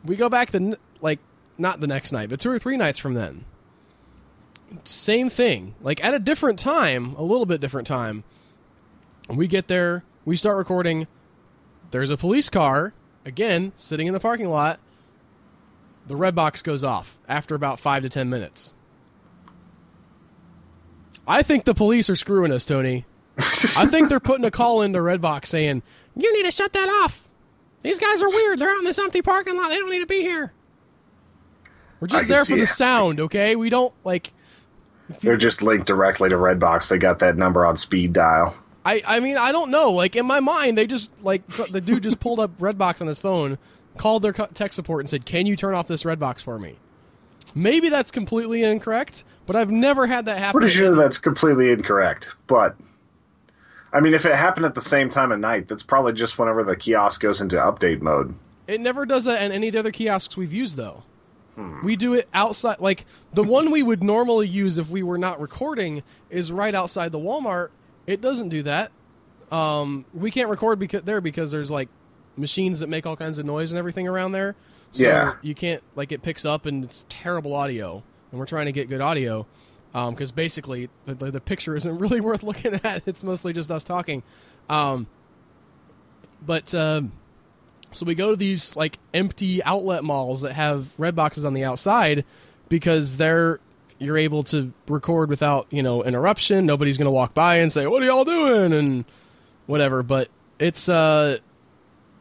We go back not the next night, but 2 or 3 nights from then. Same thing. Like, at a different time, a little bit different time. We get there, we start recording. There's a police car, again, sitting in the parking lot. The Redbox goes off after about 5 to 10 minutes. I think the police are screwing us, Tony. I think they're putting a call into Redbox saying, you need to shut that off. These guys are weird. They're out in this empty parking lot. They don't need to be here. We're just there for the sound, okay? We don't, like... They're just linked directly to Redbox. They got that number on speed dial. I mean, I don't know. Like, in my mind, they just, like, the dude just pulled up Redbox on his phone, called their tech support and said, can you turn off this Redbox for me? Maybe that's completely incorrect, but I've never had that happen. Pretty sure that's completely incorrect, but... I mean, if it happened at the same time of night, that's probably just whenever the kiosk goes into update mode. It never does that in any of the other kiosks we've used, though. We do it outside. Like, the one we would normally use if we were not recording is right outside the Walmart. It doesn't do that. We can't record because there's, like, machines that make all kinds of noise and everything around there. So you can't, like, it picks up and it's terrible audio. And we're trying to get good audio. Because basically, the picture isn't really worth looking at. It's mostly just us talking. So we go to these like empty outlet malls that have Redboxes on the outside because you're able to record without interruption. Nobody's going to walk by and say, "What are y'all doing?" and whatever. But it's that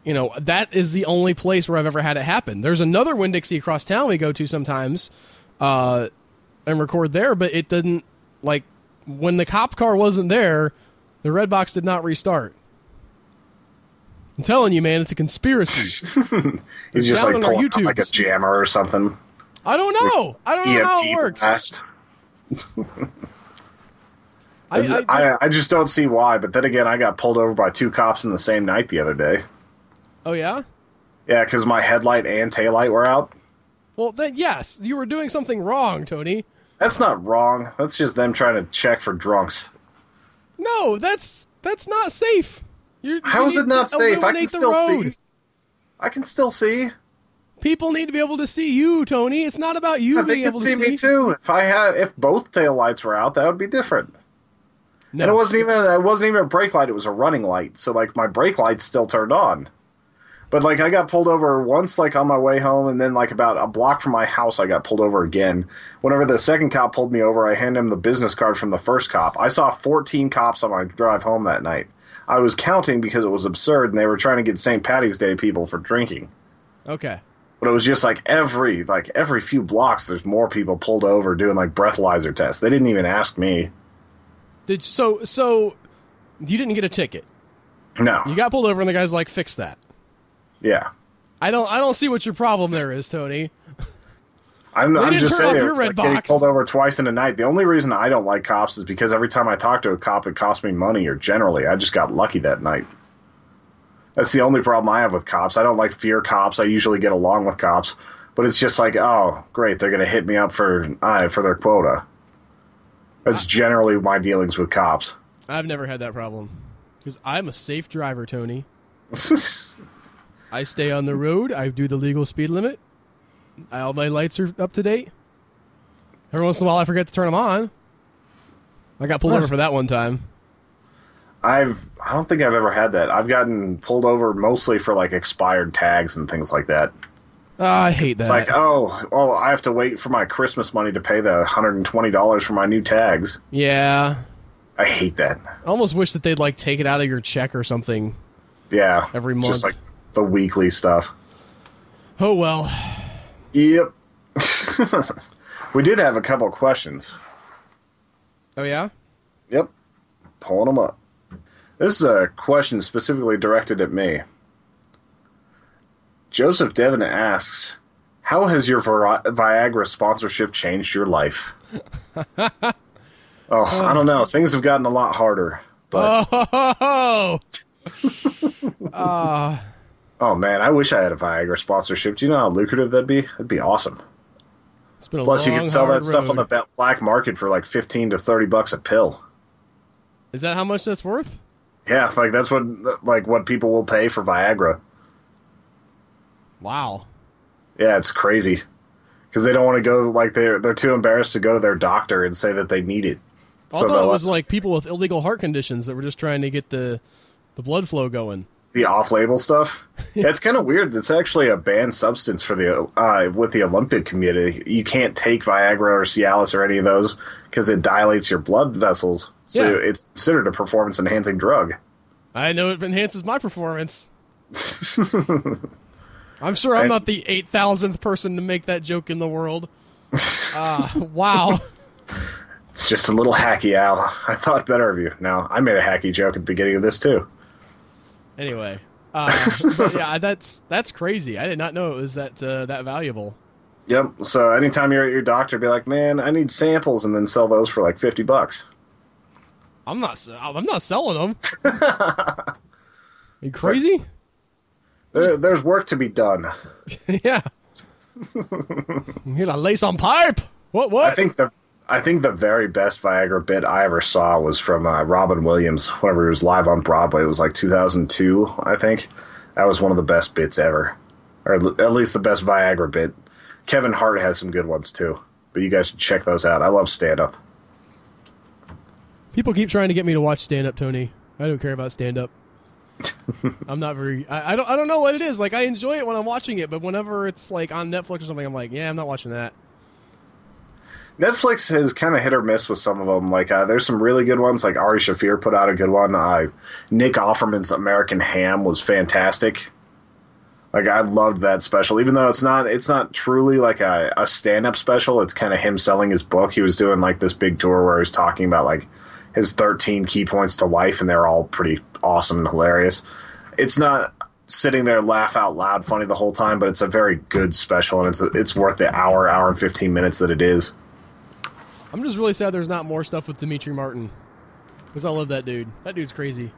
is the only place where I've ever had it happen. There's another Winn-Dixie across town we go to sometimes. And record there, but it didn't, like, when the cop car wasn't there, the Redbox did not restart. I'm telling you, man, it's a conspiracy. He's just like pulling out like a jammer or something. I don't know. I don't know how it works. I just don't see why, but then again, I got pulled over by 2 cops in the same night the other day. Oh, yeah? Yeah, because my headlight and taillight were out. Well, then, yes, you were doing something wrong, Tony. That's not wrong. That's just them trying to check for drunks. No, that's not safe. How is it not safe? I can still see. I can still see. People need to be able to see you, Tony. It's not about you being able to see. They could see me too. If both taillights were out, that would be different. No. And it wasn't even a brake light. It was a running light. So like my brake light's still turned on. But, like, I got pulled over once, like, on my way home, and then, like, about a block from my house, I got pulled over again. Whenever the second cop pulled me over, I handed him the business card from the first cop. I saw 14 cops on my drive home that night. I was counting because it was absurd, and they were trying to get St. Patty's Day people for drinking. Okay. But it was just, like, every few blocks, there's more people pulled over doing, like, breathalyzer tests. They didn't even ask me. So you didn't get a ticket? No. You got pulled over, and the guy's like, fix that. Yeah. I don't see what your problem there is, Tony. I'm just saying, it's like getting pulled over twice in a night. The only reason I don't like cops is because every time I talk to a cop, it costs me money, or generally, I just got lucky that night. That's the only problem I have with cops. I don't like fear cops. I usually get along with cops. But it's just like, oh, great, they're going to hit me up for their quota. That's generally my dealings with cops. I've never had that problem. Because I'm a safe driver, Tony. I stay on the road. I do the legal speed limit. All my lights are up to date. Every once in a while, I forget to turn them on. I got pulled over for that one time. I don't think I've ever had that. I've gotten pulled over mostly for, like, expired tags and things like that. I hate that. It's like, oh, well, I have to wait for my Christmas money to pay the $120 for my new tags. Yeah. I hate that. I almost wish that they'd, like, take it out of your check or something. Yeah. Every month. Just, like, the weekly stuff. Oh, well. Yep. We did have a couple questions. Oh, yeah? Yep. Pulling them up. This is a question specifically directed at me. Joseph Devon asks, how has your Viagra sponsorship changed your life? I don't know. Things have gotten a lot harder. But... Oh, man, I wish I had a Viagra sponsorship. Do you know how lucrative that'd be? That'd be awesome. It's been a Plus, long, you could sell that stuff road. on the black market for like $15 to $30 a pill. Is that how much that's worth? Yeah, like that's what people will pay for Viagra. Wow. Yeah, it's crazy. Because they don't want to go, like, they're too embarrassed to go to their doctor and say that they need it. I thought it was like people with illegal heart conditions that were just trying to get the blood flow going. The off-label stuff. Yeah, it's kind of weird. It's actually a banned substance for the with the Olympic community. You can't take Viagra or Cialis or any of those because it dilates your blood vessels. So it's considered a performance-enhancing drug. I know it enhances my performance. I'm sure I'm not the 8,000th person to make that joke in the world. Wow. It's just a little hacky, Al. I thought better of you. Now, I made a hacky joke at the beginning of this, too. Anyway. But yeah, that's crazy. I did not know it was that valuable. Yep. So anytime you're at your doctor, be like, man, I need samples, and then sell those for like $50. I'm not selling them. Are you crazy? There's work to be done. Yeah. You need a lace on pipe. What? I think the very best Viagra bit I ever saw was from Robin Williams whenever he was live on Broadway. It was like 2002, I think. That was one of the best bits ever. Or at least the best Viagra bit. Kevin Hart has some good ones, too. But you guys should check those out. I love stand-up. People keep trying to get me to watch stand-up, Tony. I don't care about stand-up. I'm not very... I don't know what it is. Like, I enjoy it when I'm watching it, but whenever it's like on Netflix or something, I'm like, yeah, I'm not watching that. Netflix has kind of hit or miss with some of them. Like, there's some really good ones. Like, Ari Shaffir put out a good one. Nick Offerman's American Ham was fantastic. Like, I loved that special. Even though it's not truly like a stand-up special. It's kind of him selling his book. He was doing, like, this big tour where he was talking about, like, his 13 key points to life, and they're all pretty awesome and hilarious. It's not sitting there laugh out loud funny the whole time, but it's a very good special, and it's worth the hour and 15 minutes that it is. I'm just really sad there's not more stuff with Dimitri Martin, because I love that dude. That dude's crazy.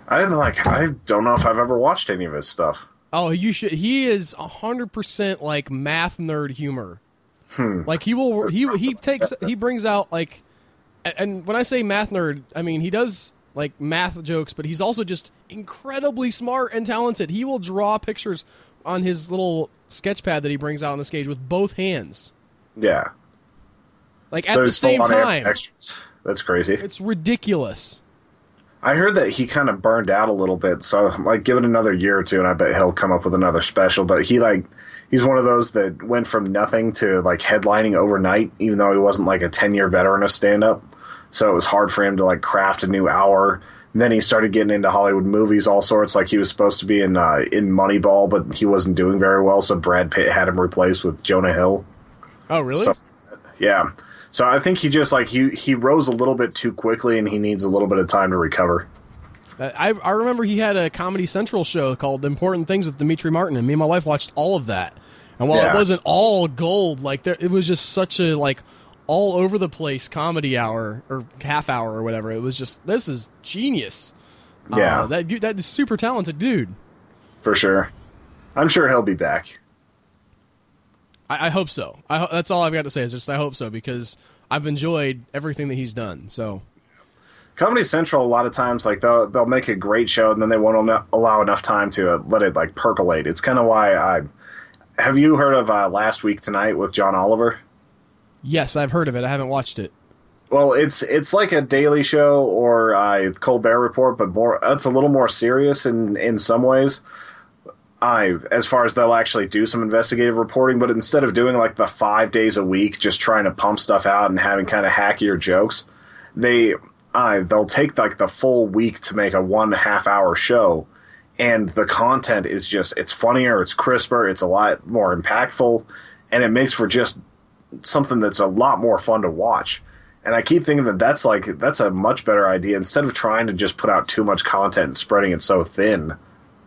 I don't know if I've ever watched any of his stuff. Oh, you should. He is 100% like math nerd humor. Like he brings out like, and when I say math nerd, I mean he does like math jokes, but he's also just incredibly smart and talented. He will draw pictures on his little sketch pad that he brings out on the stage with both hands. Yeah. Like at the same time. That's crazy. It's ridiculous. I heard that he kind of burned out a little bit, so like give it another year or two, and I bet he'll come up with another special. But he's one of those that went from nothing to like headlining overnight, even though he wasn't like a 10-year veteran of stand-up. So it was hard for him to like craft a new hour. And then he started getting into Hollywood movies, all sorts. Like he was supposed to be in Moneyball, but he wasn't doing very well, so Brad Pitt had him replaced with Jonah Hill. Oh, really? Yeah. So I think he just like he rose a little bit too quickly, and he needs a little bit of time to recover. I remember he had a Comedy Central show called Important Things with Dimitri Martin, and me and my wife watched all of that. And while it wasn't all gold, like it was just such a like all over the place comedy hour or half hour or whatever. It was just, this is genius. Yeah, that is super talented dude. For sure. I'm sure he'll be back. I hope so. That's all I've got to say is just I hope so, because I've enjoyed everything that he's done. So, Comedy Central, a lot of times, like they'll make a great show, and then they won't allow enough time to let it like percolate. It's kind of why have you heard of Last Week Tonight with John Oliver? Yes, I've heard of it. I haven't watched it. Well, it's like a Daily Show or Colbert Report, but it's a little more serious in some ways. As far as they'll actually do some investigative reporting, but instead of doing like the 5 days a week, just trying to pump stuff out and having kind of hackier jokes, they'll take like the full week to make a 1.5 hour show, and the content is just, it's funnier, it's crisper, it's a lot more impactful, and it makes for just something that's a lot more fun to watch. And I keep thinking that's a much better idea, instead of trying to just put out too much content and spreading it so thin.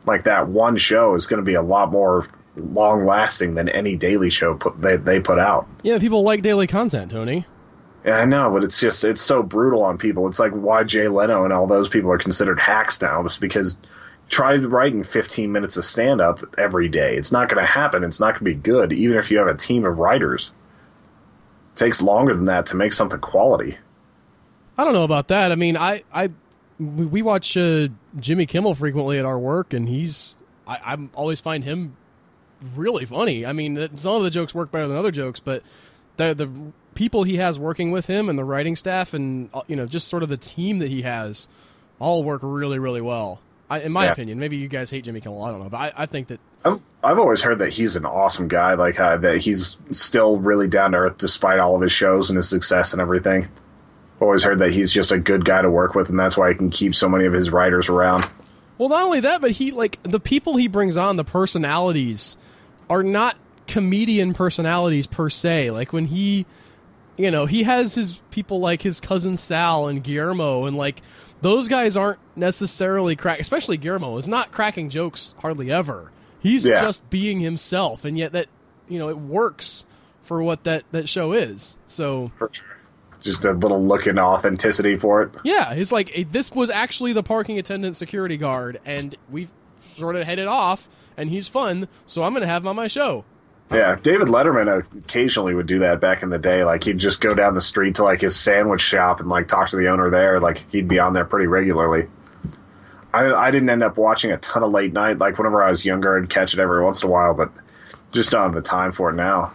Like that one show is going to be a lot more long-lasting than any daily show they put out. Yeah, people like daily content, Tony. Yeah, I know, but it's so brutal on people. It's like why Jay Leno and all those people are considered hacks now, just because try writing 15 minutes of stand-up every day. It's not going to happen. It's not going to be good, even if you have a team of writers. It takes longer than that to make something quality. I don't know about that. I mean, we watch Jimmy Kimmel frequently at our work, and I always find him really funny. I mean, some of the jokes work better than other jokes, but the people he has working with him and the writing staff and just sort of the team that he has all work really, really well. In my opinion, maybe you guys hate Jimmy Kimmel. I don't know, but I think that I've always heard that he's an awesome guy. Like that he's still really down to earth despite all of his shows and his success and everything. I've always heard that he's just a good guy to work with, and that's why he can keep so many of his writers around. Well, not only that, but he the people he brings on, the personalities, are not comedian personalities per se. Like when he has his people like his cousin Sal and Guillermo, and like those guys aren't necessarily especially Guillermo is not cracking jokes hardly ever. He's just being himself, and yet that it works for what that show is. So for sure. Just a little look and authenticity for it. Yeah, it's like this was actually the parking attendant security guard, and we sort of headed off, and he's fun, so I'm going to have him on my show. Yeah, David Letterman occasionally would do that back in the day. Like he'd just go down the street to like his sandwich shop and like talk to the owner there. Like he'd be on there pretty regularly. I didn't end up watching a ton of late night. Like whenever I was younger, I'd catch it every once in a while, but just don't have the time for it now.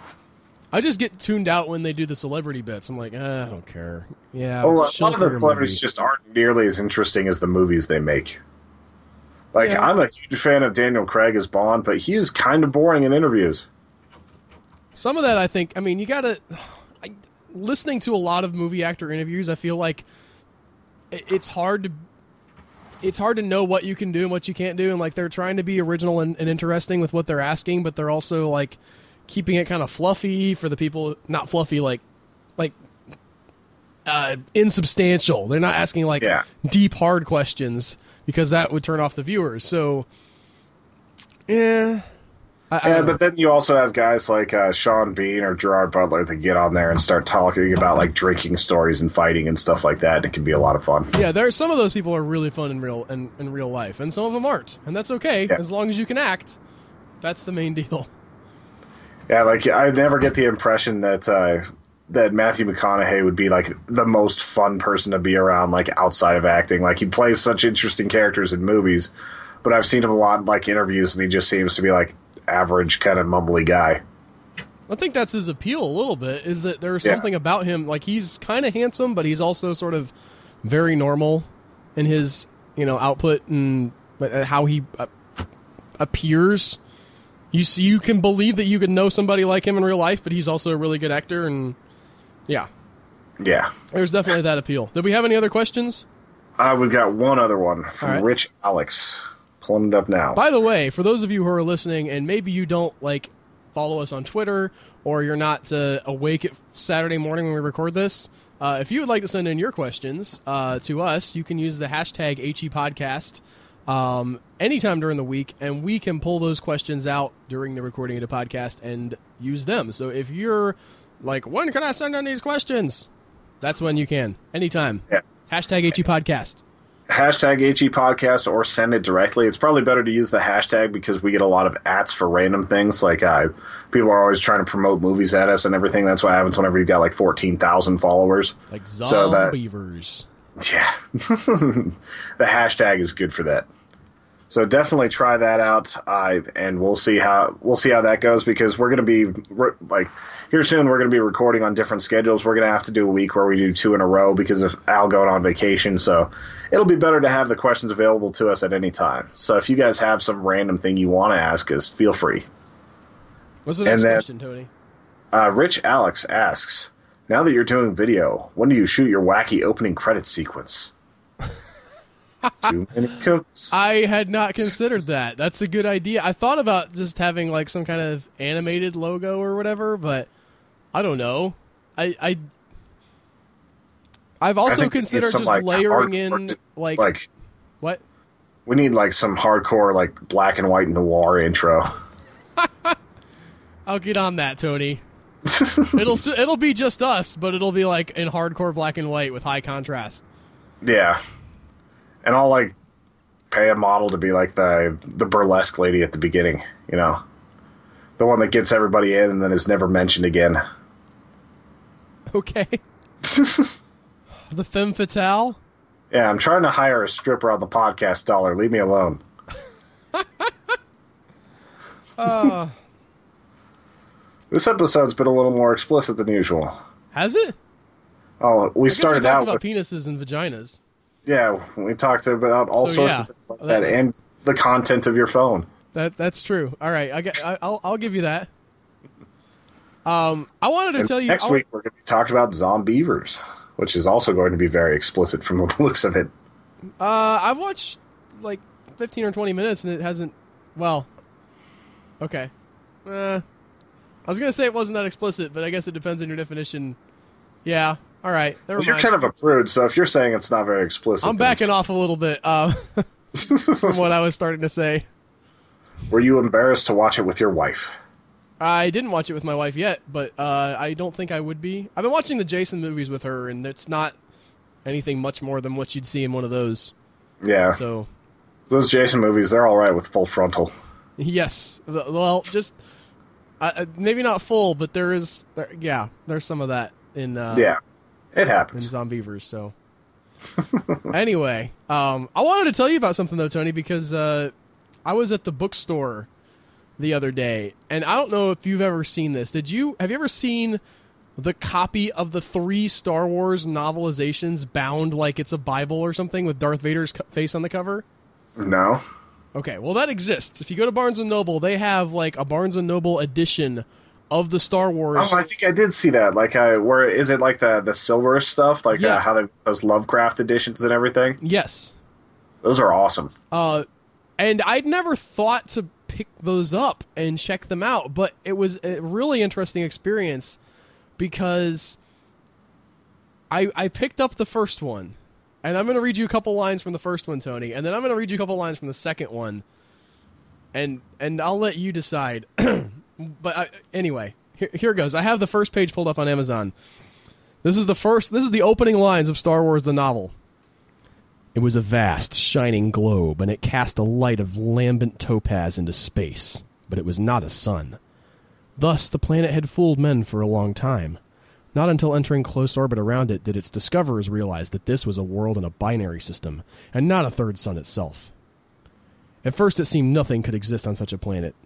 I just get tuned out when they do the celebrity bits. I'm like, I don't care. Yeah. Well, a lot of the celebrities just aren't nearly as interesting as the movies they make. Like I'm a huge fan of Daniel Craig as Bond, but he is kind of boring in interviews. Some of that, I think, you gotta... listening to a lot of movie actor interviews, I feel like it's hard to know what you can do and what you can't do, and like they're trying to be original and interesting with what they're asking, but they're also like keeping it kind of fluffy for the people, not fluffy like insubstantial. They're not asking like deep, hard questions because that would turn off the viewers. So, yeah. But then you also have guys like Sean Bean or Gerard Butler that get on there and start talking about like drinking stories and fighting and stuff like that. It can be a lot of fun. Yeah, some of those people are really fun in real life, and some of them aren't, and that's okay as long as you can act. That's the main deal. Yeah, like I never get the impression that that Matthew McConaughey would be like the most fun person to be around, like outside of acting. Like he plays such interesting characters in movies, but I've seen him a lot in like interviews, and he just seems to be like average kind of mumbly guy. I think that's his appeal a little bit, is that there's something about him, like he's kind of handsome, but he's also sort of very normal in his, output and how he appears. You can believe that you could know somebody like him in real life, but he's also a really good actor, and yeah. There's definitely that appeal. Did we have any other questions? We've got one other one from Rich Alex. Pulling it up now. By the way, for those of you who are listening, and maybe you don't like follow us on Twitter, or you're not awake at Saturday morning when we record this, if you would like to send in your questions to us, you can use the hashtag HEPodcast anytime during the week, and we can pull those questions out during the recording of the podcast and use them. So if you're like, when can I send in these questions? That's when you can. Anytime. Yeah. Hashtag HEPodcast. Hashtag HEPodcast, or send it directly. It's probably better to use the hashtag because we get a lot of ats for random things. Like people are always trying to promote movies at us and everything. That's what happens whenever you've got like 14,000 followers. Like zombievers. Yeah. The hashtag is good for that. So definitely try that out, and we'll see how that goes, because we're going to be like here soon. We're going to be recording on different schedules. We're going to have to do a week where we do 2 in a row because of Al going on vacation. So it'll be better to have the questions available to us at any time. So if you guys have some random thing you want to ask us, feel free. What's the next question, Tony? Rich Alex asks, now that you're doing video, when do you shoot your wacky opening credits sequence? Too many cooks. I had not considered that. That's a good idea. I thought about just having like some kind of animated logo or whatever, but I don't know. I've also considered just like layering in like what? We need like some hardcore like black and white noir intro. I'll get on that, Tony. It'll be just us, but it'll be like in hardcore black and white with high contrast. Yeah. And I'll like pay a model to be like the burlesque lady at the beginning, the one that gets everybody in and then is never mentioned again. Okay. The femme fatale? Yeah, I'm trying to hire a stripper on the podcast dollar. Leave me alone. This episode's been a little more explicit than usual. Has it? Oh, we started out about penises and vaginas. Yeah, we talked about all sorts of things like that, and the content of your phone. That's true. All right, I'll give you that. I wanted to tell you next week we're going to be talking about Zombievers, which is also going to be very explicit from the looks of it. I've watched like 15 or 20 minutes and it hasn't. Well, okay. I was going to say it wasn't that explicit, but I guess it depends on your definition. Yeah. All right. You're kind of a prude, so if you're saying it's not very explicit, I'm backing off a little bit from what I was starting to say. Were you embarrassed to watch it with your wife? I didn't watch it with my wife yet, but I don't think I would be. I've been watching the Jason movies with her, and it's not anything much more than what you'd see in one of those. Yeah. So those Jason movies, they're all right with full frontal. Yes. Well, just maybe not full, but there's some of that in. Yeah, it happens in Zombievers. So anyway, I wanted to tell you about something though, Tony, because I was at the bookstore the other day, and I don't know if you've ever seen this. Have you ever seen the copy of the 3 Star Wars novelizations bound like it's a Bible or something with Darth Vader's face on the cover? No. Okay, well that exists. If you go to Barnes & Noble, they have like a Barnes & Noble edition of the Star Wars. Oh, I think I did see that. Like, where is it? Like the silver stuff, like how those Lovecraft editions and everything. Yes, those are awesome. And I'd never thought to pick those up and check them out, but it was a really interesting experience because I picked up the first one, and I'm going to read you a couple lines from the first one, Tony, and then I'm going to read you a couple lines from the second one, and I'll let you decide. But anyway, here goes. I have the first page pulled up on Amazon. This is the opening lines of Star Wars the novel. It was a vast, shining globe, and it cast a light of lambent topaz into space, but it was not a sun. Thus, the planet had fooled men for a long time. Not until entering close orbit around it did its discoverers realize that this was a world in a binary system, and not a third sun itself. At first it seemed nothing could exist on such a planet,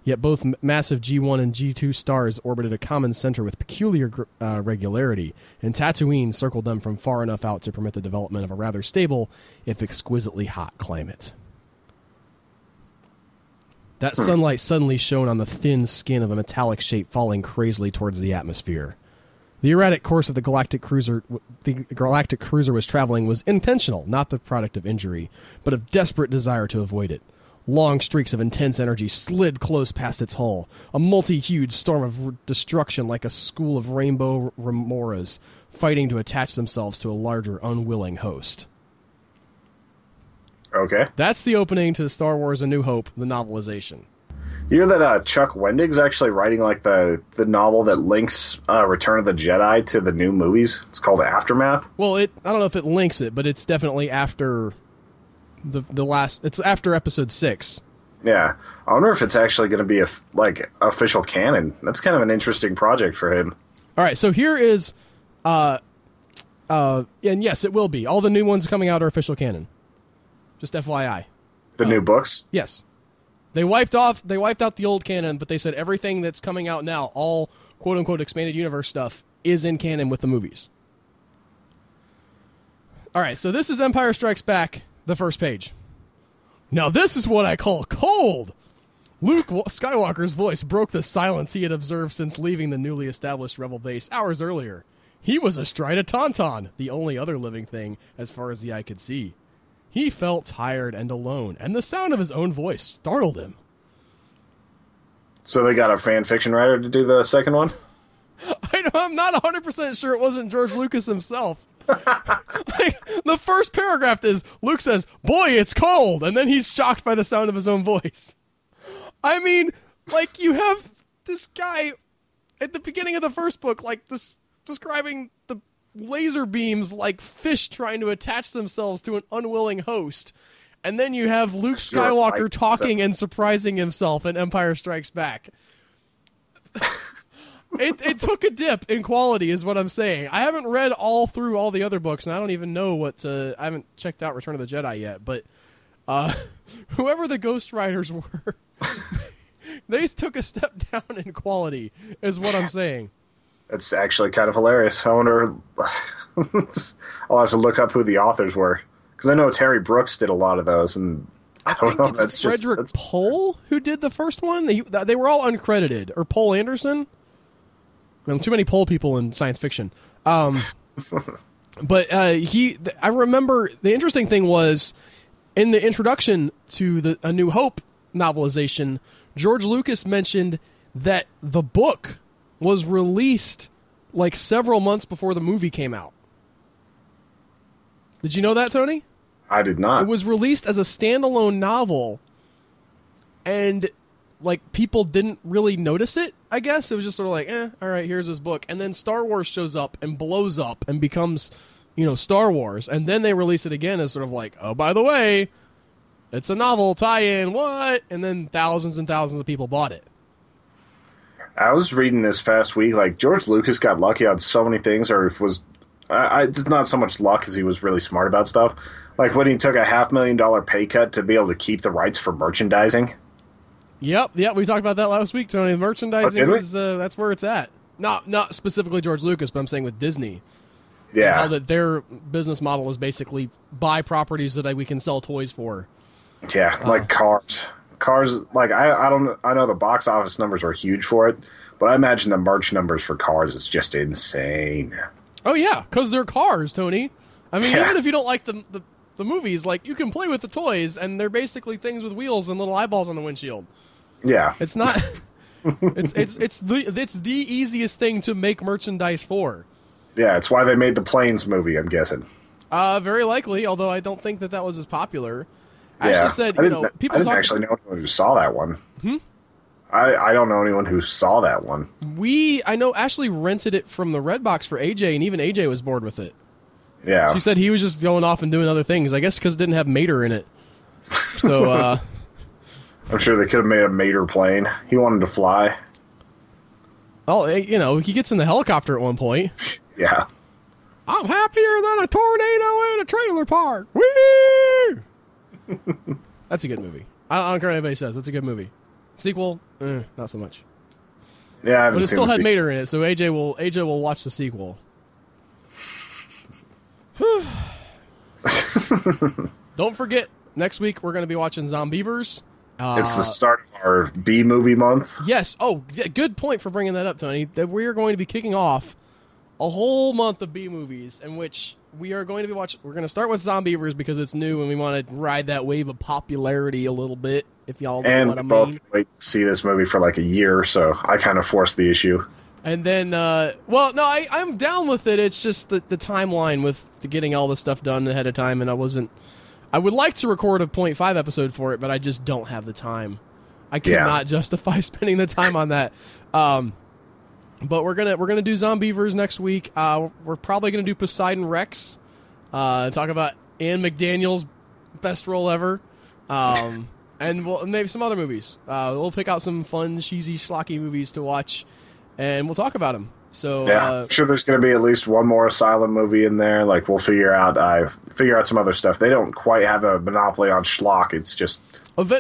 yet both massive G1 and G2 stars orbited a common center with peculiar regularity, and Tatooine circled them from far enough out to permit the development of a rather stable, if exquisitely hot, climate. That sunlight suddenly shone on the thin skin of a metallic shape falling crazily towards the atmosphere. The erratic course of the galactic cruiser was traveling was intentional, not the product of injury, but of desperate desire to avoid it. Long streaks of intense energy slid close past its hull, a multi-hued storm of destruction like a school of rainbow remoras fighting to attach themselves to a larger, unwilling host. Okay. That's the opening to Star Wars A New Hope, the novelization. You know that Chuck Wendig's actually writing like the novel that links Return of the Jedi to the new movies? It's called Aftermath. Well, I don't know if it links it, but it's definitely after the last. It's after Episode 6. Yeah, I wonder if it's actually going to be like official canon. That's kind of an interesting project for him. All right, so here is, and yes, it will be. All the new ones coming out are official canon. Just FYI. The new books? Yes. They wiped out the old canon, but they said everything that's coming out now, all quote-unquote expanded universe stuff, is in canon with the movies. All right, so this is Empire Strikes Back, the first page. Now this is what I call cold! Luke Skywalker's voice broke the silence he had observed since leaving the newly established Rebel base hours earlier. He was astride a Tauntaun, the only other living thing as far as the eye could see. He felt tired and alone, and the sound of his own voice startled him. So they got a fan fiction writer to do the second one? I'm not 100% sure it wasn't George Lucas himself. Like, the first paragraph is, Luke says, "Boy, it's cold," and then he's shocked by the sound of his own voice. I mean, like, you have this guy at the beginning of the first book, like, this describing the laser beams like fish trying to attach themselves to an unwilling host. And then you have Luke Skywalker talking and surprising himself in Empire Strikes Back. It took a dip in quality is what I'm saying. I haven't read all through all the other books, and I don't even know I haven't checked out Return of the Jedi yet, but whoever the ghostwriters were, they took a step down in quality is what I'm saying. It's actually kind of hilarious. I wonder. I'll have to look up who the authors were Because I know Terry Brooks did a lot of those, and I don't know. It's Frederick Pohl who did the first one. They were all uncredited, or Pohl Anderson. Well, too many Pohl people in science fiction. But I remember the interesting thing was in the introduction to A New Hope novelization, George Lucas mentioned that the book was released like several months before the movie came out. Did you know that, Tony? I did not. It was released as a standalone novel, and like people didn't really notice it, I guess. It was just sort of like, all right, here's this book. And then Star Wars shows up and blows up and becomes, Star Wars. And then they release it again as sort of like, oh, by the way, it's a novel tie-in, what? And then thousands and thousands of people bought it. I was reading this past week, like, George Lucas got lucky on so many things, or was... it's not so much luck as he was really smart about stuff. Like when he took a $500,000 pay cut to be able to keep the rights for merchandising. Yep, we talked about that last week, Tony. The merchandising is that's where it's at. Not specifically George Lucas, but I'm saying with Disney. Yeah. How that their business model is basically buy properties that we can sell toys for. Yeah, like Cars. Cars, like I know the box office numbers are huge for it, but I imagine the merch numbers for Cars is just insane. Oh yeah, because they're cars, Tony. I mean, even if you don't like the movies, like you can play with the toys, and they're basically things with wheels and little eyeballs on the windshield. Yeah, it's not. it's the easiest thing to make merchandise for. Yeah, it's why they made the Planes movie, I'm guessing. Very likely, although I don't think that was as popular. I yeah, actually said, people. I didn't actually know anyone who saw that one. I don't know anyone who saw that one. I know Ashley rented it from the Redbox for AJ, and even AJ was bored with it. Yeah. She said he was just going off and doing other things, I guess because it didn't have Mater in it. So, I'm sure they could have made a Mater plane. He wanted to fly. Well, he gets in the helicopter at one point. Yeah. I'm happier than a tornado in a trailer park. Whee! That's a good movie. I don't care what anybody says. That's a good movie. Sequel, not so much. Yeah, I haven't but it seen still the had Mater in it, so AJ will watch the sequel. Don't forget, next week we're going to be watching Zombievers. It's the start of our B movie month. Yes. Oh, good point for bringing that up, Tony. That we are going to be kicking off a whole month of B movies, in which we are going to be watching. We're going to start with Zombievers because it's new, and we want to ride that wave of popularity a little bit. If y'all know what I mean. And we both wait to see this movie for like a year, so I kind of forced the issue. And then, I'm down with it. It's just the timeline with getting all this stuff done ahead of time, and I would like to record a 0.5 episode for it, but I just don't have the time. I cannot justify spending the time on that. But we're gonna do Zombievers next week. We're probably gonna do Poseidon Rex. Talk about Ann McDaniel's best role ever. And maybe some other movies. We'll pick out some fun, cheesy, schlocky movies to watch, and we'll talk about them. So I'm sure there's going to be at least one more Asylum movie in there. Like we'll figure out some other stuff. They don't quite have a monopoly on schlock. It's just.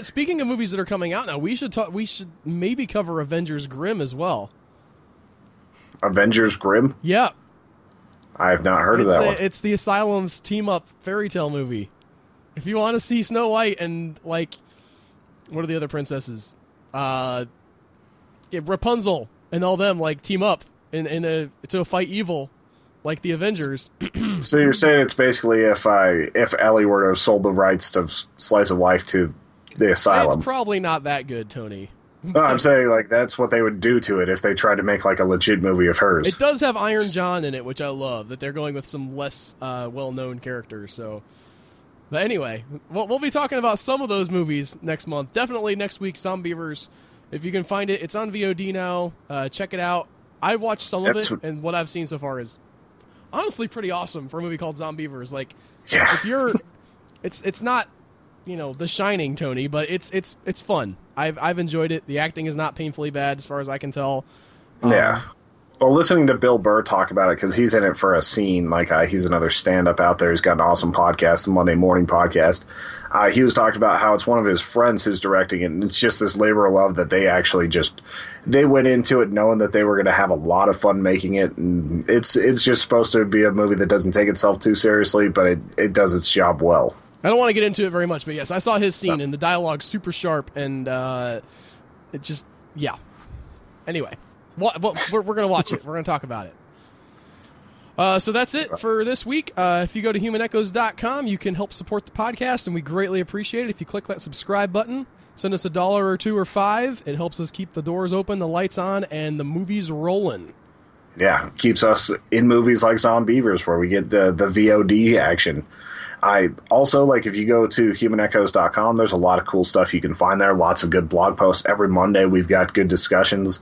Speaking of movies that are coming out now, we should maybe cover Avengers Grimm as well. Avengers Grimm? Yeah. I have not heard of that one. It's the Asylum's team-up fairy tale movie. If you want to see Snow White and, like, what are the other princesses? Rapunzel and all them, like, team up to fight evil, like the Avengers. So you're saying it's basically if Ellie were to have sold the rights to Slice of Life to the Asylum. It's probably not that good, Tony. No, I'm saying, like, that's what they would do to it if they tried to make, like, a legit movie of hers. It does have Iron John in it, which I love, that they're going with some less well-known characters, so... But anyway, we'll be talking about some of those movies next month. Definitely next week, Zombievers. If you can find it, it's on VOD now. Check it out. I watched some of it, and what I've seen so far is honestly pretty awesome for a movie called Zombievers. Like, if you're... It's not... The Shining, Tony, but it's fun. I've enjoyed it. The acting is not painfully bad, as far as I can tell. Yeah. Well, listening to Bill Burr talk about it, because he's in it for a scene, like he's another stand-up out there. He's got an awesome podcast, the Monday Morning Podcast. He was talking about how it's one of his friends who's directing it, and it's just this labor of love that they actually they went into it knowing that they were going to have a lot of fun making it, and it's just supposed to be a movie that doesn't take itself too seriously, but it does its job well. I don't want to get into it very much, but yes, I saw his scene, and the dialogue's super sharp, and it just, yeah. Anyway. Well, we're going to watch it. We're going to talk about it. So that's it for this week. If you go to humanechoes.com, you can help support the podcast, and we greatly appreciate it. If you click that subscribe button, send us $1 or $2 or $5. It helps us keep the doors open, the lights on, and the movies rolling. Yeah, keeps us in movies like Zombievers, where we get the VOD action. I also, if you go to humanechoes.com, there's a lot of cool stuff you can find there. Lots of good blog posts. Every Monday, we've got good discussions.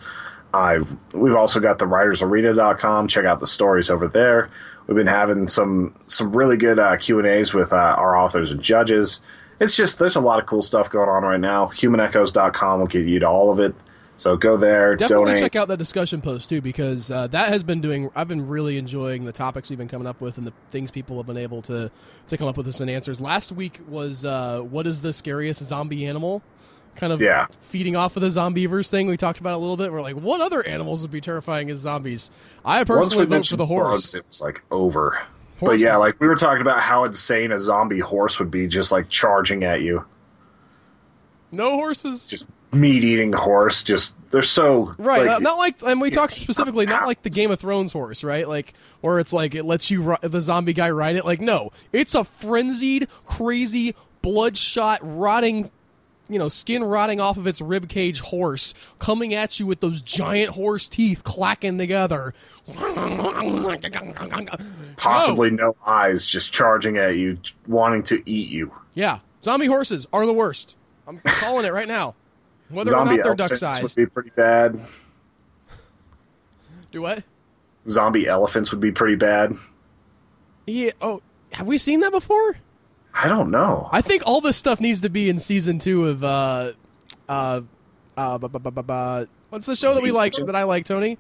We've also got the writersarena.com. Check out the stories over there. We've been having some really good Q&As with our authors and judges. It's just, there's a lot of cool stuff going on right now. humanechoes.com will get you to all of it. So go there, definitely donate. Check out that discussion post too, because that has been I've been really enjoying the topics we've been coming up with and the things people have been able to come up with as an answers. Last week was what is the scariest zombie animal? Kind of feeding off of the Zombievers thing. We talked about it a little bit. We're like, what other animals would be terrifying as zombies? I personally vote for the horse. Bugs, it was over. Horses. But yeah, we were talking about how insane a zombie horse would be, just charging at you. No horses? Just meat-eating horse. They're so... Right, not like... And we talked specifically, not like the Game of Thrones horse, right? Where it's it lets you, the zombie guy ride it. No, it's a frenzied, crazy, bloodshot, rotting... skin rotting off of its ribcage horse coming at you with those giant horse teeth clacking together. Possibly no eyes, just charging at you, wanting to eat you. Yeah. Zombie horses are the worst. I'm calling it right now. Whether Zombie or not they're elephants duck-sized. would be pretty bad. Do what? Zombie elephants would be pretty bad. Yeah. Oh, have we seen that before? I don't know. I think all this stuff needs to be in season 2 of what's the show that we like that I like, Tony?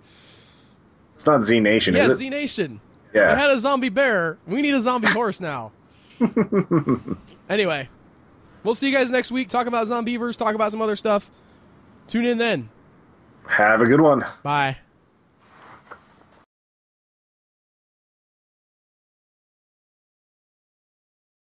It's not Z Nation, is it? Yeah, Z Nation. Yeah. We had a zombie bear. We need a zombie horse now. Anyway, we'll see you guys next week. Talk about Zombievers, talk about some other stuff. Tune in then. Have a good one. Bye.